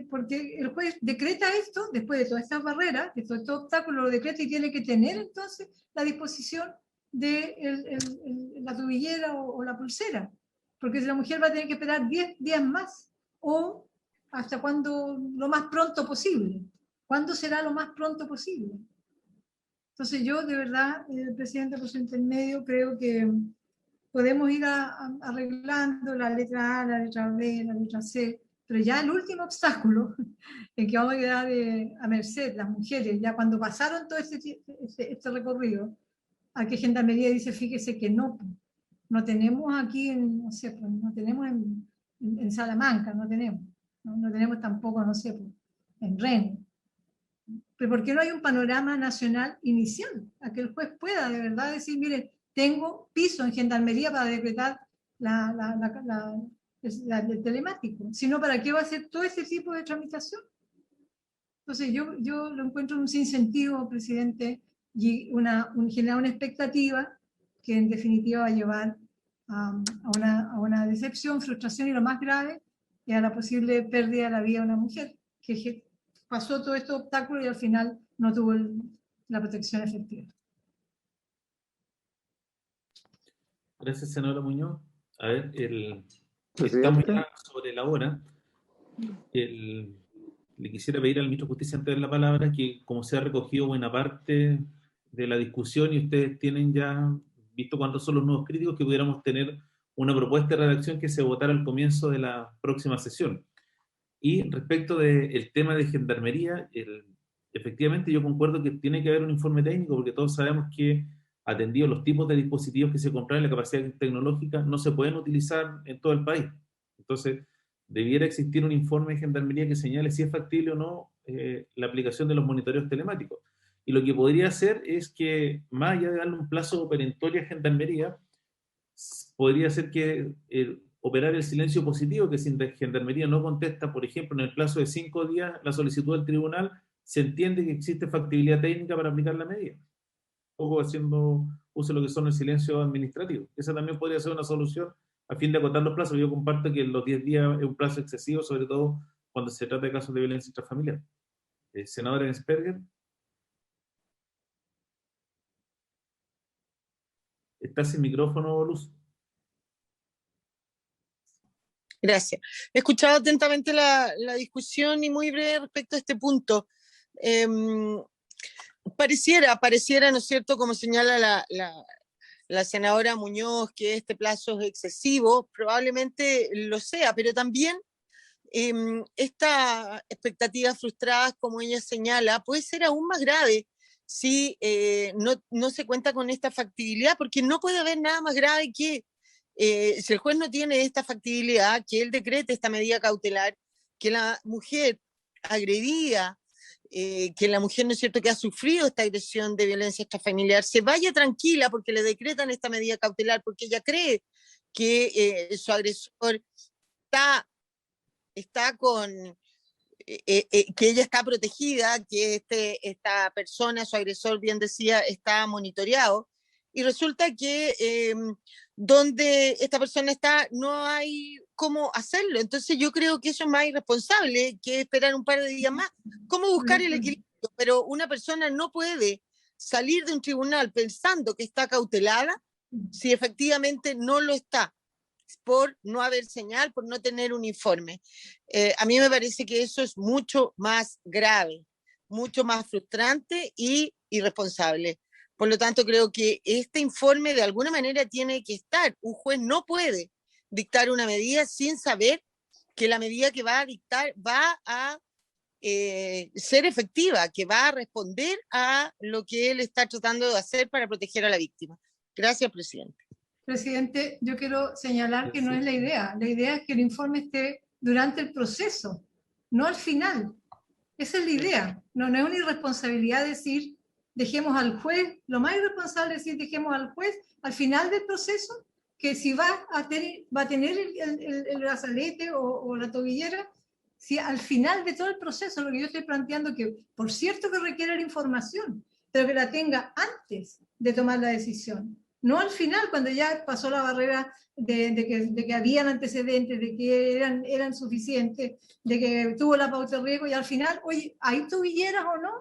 Porque el juez decreta esto, después de todas estas barreras, de todo este obstáculo, lo decreta y tiene que tener entonces la disposición de la tobillera o la pulsera, porque si la mujer va a tener que esperar 10 días más, o hasta cuando, lo más pronto posible. ¿Cuándo será lo más pronto posible? Entonces yo, de verdad, presidente, por su intermedio, creo que podemos ir arreglando la letra A, la letra B, la letra C, pero ya el último obstáculo en que vamos a quedar a merced, las mujeres, ya cuando pasaron todo este recorrido, a que Gendarmería dice, fíjese que no tenemos aquí, no sé, no tenemos en Salamanca, no tenemos tampoco, no sé, en Rennes. Pero ¿por qué no hay un panorama nacional inicial? A que el juez pueda de verdad decir, mire, tengo piso en Gendarmería para decretar el telemático. Si no, ¿para qué va a hacer todo ese tipo de tramitación? Entonces yo lo encuentro un sinsentido, presidente, y generar una expectativa que en definitiva va a llevar a una decepción, frustración y lo más grave, es a la posible pérdida de la vida de una mujer que pasó todo estos obstáculos y al final no tuvo la protección efectiva. Gracias, senadora Muñoz. A ver, estamos ya sobre la hora. Le quisiera pedir al ministro de Justicia, antes de la palabra, que como se ha recogido buena parte de la discusión y ustedes tienen ya visto cuántos son los nuevos críticos, que pudiéramos tener una propuesta de redacción que se votara al comienzo de la próxima sesión. Y respecto del tema de Gendarmería, efectivamente yo concuerdo que tiene que haber un informe técnico, porque todos sabemos que, atendido los tipos de dispositivos que se compran y la capacidad tecnológica, no se pueden utilizar en todo el país. Entonces, debiera existir un informe de Gendarmería que señale si es factible o no la aplicación de los monitoreos telemáticos. Y lo que podría hacer es que, más allá de darle un plazo perentorio a Gendarmería, podría ser que operar el silencio positivo, que si Gendarmería no contesta, por ejemplo, en el plazo de 5 días la solicitud del tribunal, se entiende que existe factibilidad técnica para aplicar la medida. Un poco haciendo uso de lo que son el silencio administrativo. Esa también podría ser una solución a fin de acotar los plazos. Yo comparto que los 10 días es un plazo excesivo, sobre todo cuando se trata de casos de violencia intrafamiliar. Senadora Ensperger. ¿Estás sin micrófono, Luz? Gracias. He escuchado atentamente la discusión y muy breve respecto a este punto. Pareciera, ¿no es cierto?, como señala la senadora Muñoz, que este plazo es excesivo, probablemente lo sea, pero también esta expectativa frustrada, como ella señala, puede ser aún más grave si no se cuenta con esta factibilidad, porque no puede haber nada más grave que si el juez no tiene esta factibilidad, que él decrete esta medida cautelar, que la mujer agredida, que la mujer, ¿no es cierto?, que ha sufrido esta agresión de violencia extrafamiliar, se vaya tranquila porque le decretan esta medida cautelar, porque ella cree que su agresor está con... que ella está protegida, que esta persona, su agresor, bien decía, está monitoreado, y resulta que donde esta persona está no hay cómo hacerlo. Entonces yo creo que eso es más irresponsable que esperar un par de días más. ¿Cómo buscar el equilibrio? Pero una persona no puede salir de un tribunal pensando que está cautelada si efectivamente no lo está, por no haber señal, por no tener un informe. A mí me parece que eso es mucho más grave, mucho más frustrante y irresponsable. Por lo tanto, creo que este informe de alguna manera tiene que estar. Un juez no puede dictar una medida sin saber que la medida que va a dictar va a ser efectiva, que va a responder a lo que él está tratando de hacer para proteger a la víctima. Gracias, presidente. Presidente, yo quiero señalar que no es la idea. La idea es que el informe esté durante el proceso, no al final. Esa es la idea. No es una irresponsabilidad decir, dejemos al juez, lo más irresponsable es decir, dejemos al juez al final del proceso, que si va a tener el brazalete o la tobillera, si al final de todo el proceso, lo que yo estoy planteando, que por cierto que requiere la información, pero que la tenga antes de tomar la decisión. No al final, cuando ya pasó la barrera de que habían antecedentes, de que eran suficientes, de que tuvo la pauta de riesgo, y al final, oye, ¿hay tobilleras o no?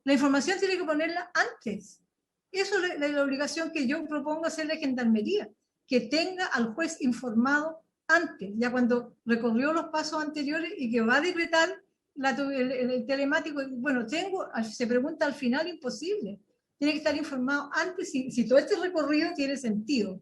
La información tiene que ponerla antes. Eso es la obligación que yo propongo hacer la Gendarmería, que tenga al juez informado antes, ya cuando recorrió los pasos anteriores y que va a decretar el telemático. Bueno, se pregunta al final, imposible. Tiene que estar informado antes si todo este recorrido tiene sentido.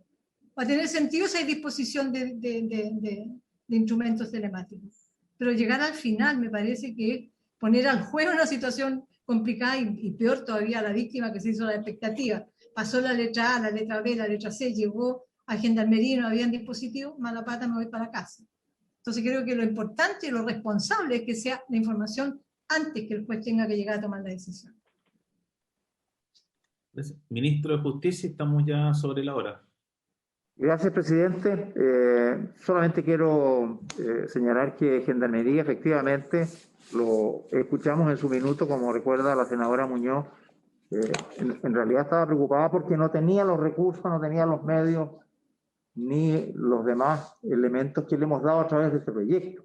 Va a tener sentido si hay disposición de instrumentos telemáticos. Pero llegar al final me parece que poner al juez en una situación complicada y peor todavía a la víctima que se hizo la expectativa. Pasó la letra A, la letra B, la letra C, llegó a Gendarmería y no habían dispositivo, mala pata, me voy para casa. Entonces creo que lo importante y lo responsable es que sea la información antes que el juez tenga que llegar a tomar la decisión. Ministro de Justicia, estamos ya sobre la hora. Gracias, presidente. Solamente quiero señalar que Gendarmería, efectivamente, lo escuchamos en su minuto, como recuerda la senadora Muñoz, en realidad estaba preocupada porque no tenía los recursos, no tenía los medios, ni los demás elementos que le hemos dado a través de este proyecto.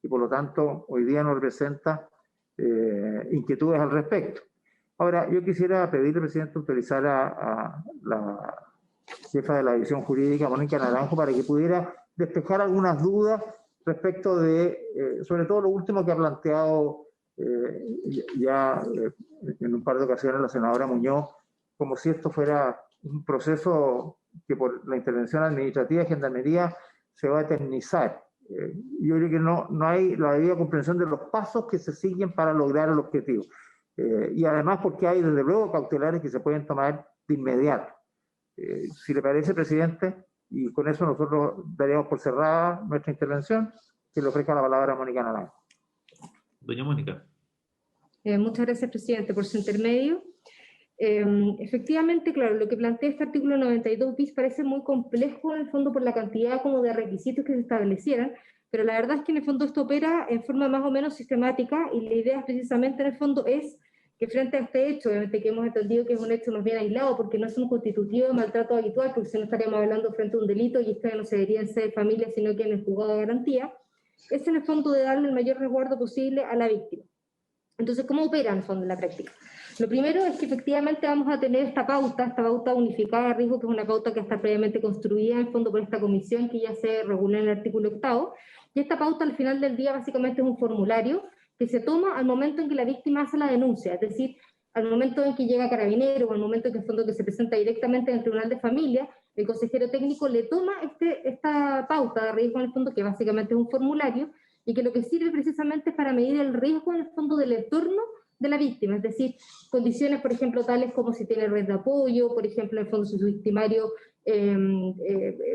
Y por lo tanto, hoy día nos representa inquietudes al respecto. Ahora, yo quisiera pedirle, presidente, autorizar a la jefa de la división jurídica, Mónica Naranjo, para que pudiera despejar algunas dudas respecto de, sobre todo lo último que ha planteado en un par de ocasiones la senadora Muñoz, como si esto fuera un proceso que por la intervención administrativa de Gendarmería se va a eternizar. Yo creo que no hay la debida comprensión de los pasos que se siguen para lograr el objetivo. Y además porque hay desde luego cautelares que se pueden tomar de inmediato. Si le parece, presidente, y con eso nosotros daríamos por cerrada nuestra intervención, que le ofrezca la palabra a Mónica Naranjo. Doña Mónica. Muchas gracias, presidente, por su intermedio. Efectivamente, claro, lo que plantea este artículo 92 bis parece muy complejo en el fondo por la cantidad como de requisitos que se establecieran, pero la verdad es que en el fondo esto opera en forma más o menos sistemática y la idea precisamente en el fondo es que frente a este hecho, obviamente que hemos entendido que es un hecho más bien aislado porque no es un constitutivo de maltrato habitual, porque si no estaríamos hablando frente a un delito y esto no se debería en sede de familia, sino que en el juzgado de garantía, es en el fondo de darle el mayor resguardo posible a la víctima. Entonces, ¿cómo opera en el fondo en la práctica? Lo primero es que efectivamente vamos a tener esta pauta unificada de riesgo, que es una pauta que está previamente construida en el fondo por esta comisión que ya se regula en el artículo 8º, y esta pauta al final del día básicamente es un formulario que se toma al momento en que la víctima hace la denuncia, es decir, al momento en que llega Carabinero o al momento en que, en fondo, que se presenta directamente en el Tribunal de Familia, el consejero técnico le toma esta pauta de riesgo en el fondo, que básicamente es un formulario, y que lo que sirve precisamente es para medir el riesgo en el fondo del entorno de la víctima, es decir, condiciones, por ejemplo, tales como si tiene red de apoyo, por ejemplo, en el fondo si su victimario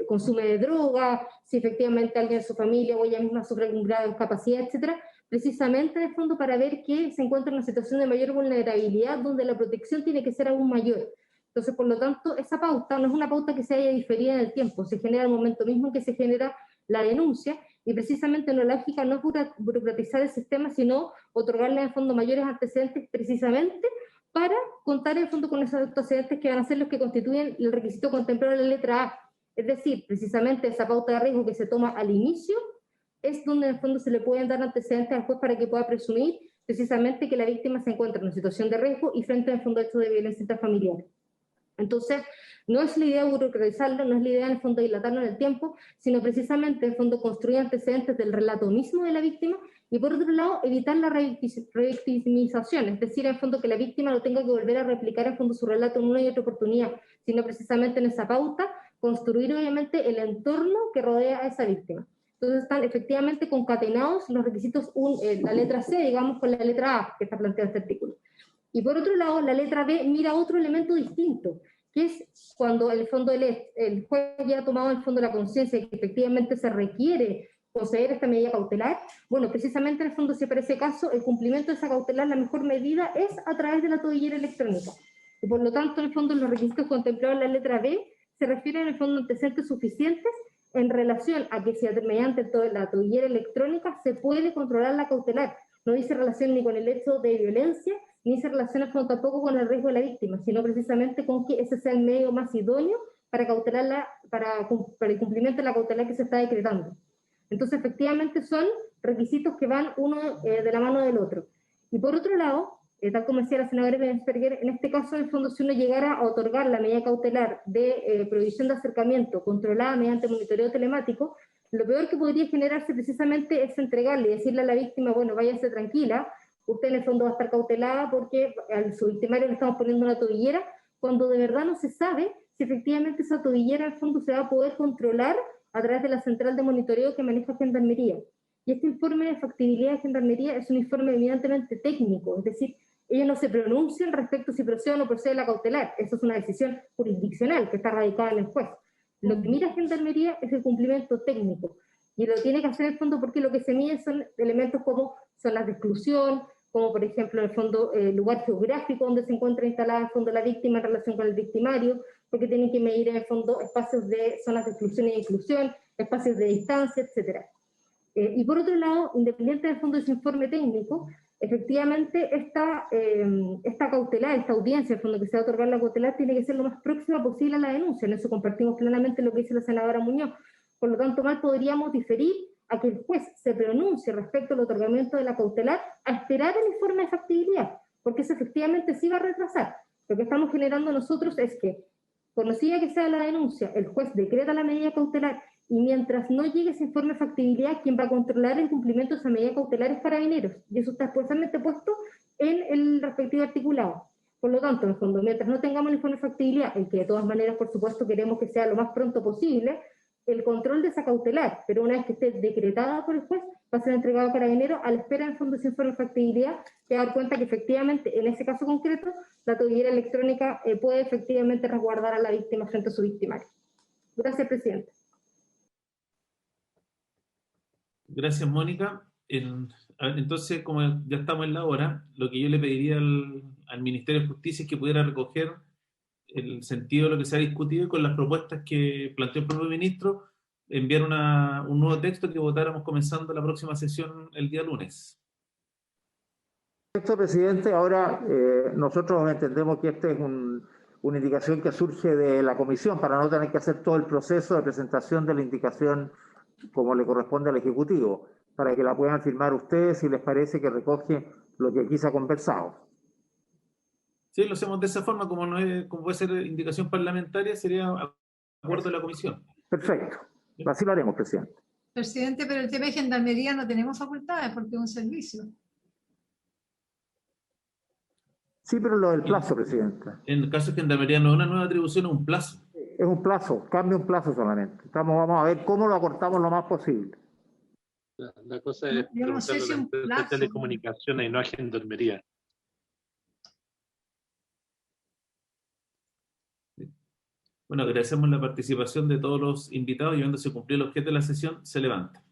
consume de droga, si efectivamente alguien de su familia o ella misma sufre algún grado de discapacidad, etcétera, precisamente en el fondo para ver que se encuentra en una situación de mayor vulnerabilidad donde la protección tiene que ser aún mayor. Entonces, por lo tanto, esa pauta no es una pauta que se haya diferido en el tiempo, se genera al momento mismo en que se genera la denuncia, y precisamente la lógica no es burocratizar el sistema, sino otorgarle en el fondo mayores antecedentes precisamente para contar en el fondo con esos antecedentes que van a ser los que constituyen el requisito contemplado en la letra A. Es decir, precisamente esa pauta de riesgo que se toma al inicio es donde en el fondo se le pueden dar antecedentes al juez para que pueda presumir precisamente que la víctima se encuentra en una situación de riesgo y frente al fondo hecho de violencia intrafamiliar. Entonces, no es la idea burocratizarlo, no es la idea en el fondo dilatarlo en el tiempo, sino precisamente en el fondo construir antecedentes del relato mismo de la víctima y por otro lado evitar la revictimización, es decir, en el fondo que la víctima no tenga que volver a replicar en el fondo su relato en una y otra oportunidad, sino precisamente en esa pauta construir obviamente el entorno que rodea a esa víctima. Entonces están efectivamente concatenados los requisitos, la letra C, digamos, con la letra A que está planteada este artículo. Y por otro lado, la letra B mira otro elemento distinto, que es cuando en el fondo el juez ya ha tomado en el fondo la conciencia de que efectivamente se requiere conceder esta medida cautelar. Bueno, precisamente en el fondo, si para ese caso el cumplimiento de esa cautelar, la mejor medida es a través de la tobillera electrónica. Y por lo tanto, en el fondo, los requisitos contemplados en la letra B se refieren en el fondo a antecedentes suficientes en relación a que si mediante la tobillera electrónica se puede controlar la cautelar. No dice relación ni con el hecho de violencia, ni se relaciona tampoco con el riesgo de la víctima, sino precisamente con que ese sea el medio más idóneo para el cumplimiento de la cautelar que se está decretando. Entonces, efectivamente, son requisitos que van uno de la mano del otro. Y por otro lado, tal como decía la senadora Bensperger, en este caso, en el fondo, si uno llegara a otorgar la medida cautelar de prohibición de acercamiento controlada mediante monitoreo telemático, lo peor que podría generarse precisamente es entregarle y decirle a la víctima, bueno, váyase tranquila, usted en el fondo va a estar cautelada porque a su victimario le estamos poniendo una tobillera, cuando de verdad no se sabe si efectivamente esa tobillera en el fondo se va a poder controlar a través de la central de monitoreo que maneja Gendarmería. Y este informe de factibilidad de Gendarmería es un informe evidentemente técnico, es decir, ellos no se pronuncian respecto a si procede o no procede la cautelar, eso es una decisión jurisdiccional que está radicada en el juez. Lo que mira Gendarmería es el cumplimiento técnico, y lo tiene que hacer en el fondo porque lo que se mide son elementos como zonas de exclusión, como por ejemplo en el fondo lugar geográfico donde se encuentra instalada en el fondo la víctima en relación con el victimario, porque tienen que medir en el fondo espacios de zonas de exclusión e inclusión, espacios de distancia, etc. Y por otro lado, independiente del fondo de ese informe técnico, efectivamente esta cautelar, esta audiencia, el fondo que se va a otorgar la cautelar, tiene que ser lo más próxima posible a la denuncia. En eso compartimos plenamente lo que dice la senadora Muñoz. Por lo tanto, mal podríamos diferir a que el juez se pronuncie respecto al otorgamiento de la cautelar a esperar el informe de factibilidad, porque eso efectivamente sí va a retrasar. Lo que estamos generando nosotros es que, conocida que sea la denuncia, el juez decreta la medida cautelar y mientras no llegue ese informe de factibilidad, quien va a controlar el cumplimiento de esa medida cautelar es Carabineros, y eso está expresamente puesto en el respectivo articulado. Por lo tanto, en el fondo, mientras no tengamos el informe de factibilidad, el que de todas maneras, por supuesto, queremos que sea lo más pronto posible, el control de esa cautelar, pero una vez que esté decretada por el juez, va a ser entregado a Carabineros a la espera en fondo de ese informe de factibilidad, que dar cuenta que efectivamente, en ese caso concreto, la tobillera electrónica puede efectivamente resguardar a la víctima frente a su victimario. Gracias, presidente. Gracias, Mónica. Entonces, como ya estamos en la hora, lo que yo le pediría al Ministerio de Justicia es que pudiera recoger el sentido de lo que se ha discutido y con las propuestas que planteó el propio ministro, enviar un nuevo texto que votáramos comenzando la próxima sesión el día lunes. Perfecto, presidente. Ahora nosotros entendemos que esta es una indicación que surge de la comisión para no tener que hacer todo el proceso de presentación de la indicación como le corresponde al Ejecutivo, para que la puedan firmar ustedes si les parece que recoge lo que aquí se ha conversado. Sí, lo hacemos de esa forma, como puede ser indicación parlamentaria, sería acuerdo de la comisión. Perfecto, así lo haremos, presidente. Presidente, pero el tema de Gendarmería no tenemos facultades porque es un servicio. Sí, pero lo del plazo, presidente. En el caso de Gendarmería no es una nueva atribución, es un plazo. Es un plazo, cambia un plazo solamente. Vamos a ver cómo lo acortamos lo más posible. La cosa es preguntarle a la empresa de telecomunicaciones y no a Gendarmería. Bueno, agradecemos la participación de todos los invitados y viendo se cumplió el objeto de la sesión, se levanta.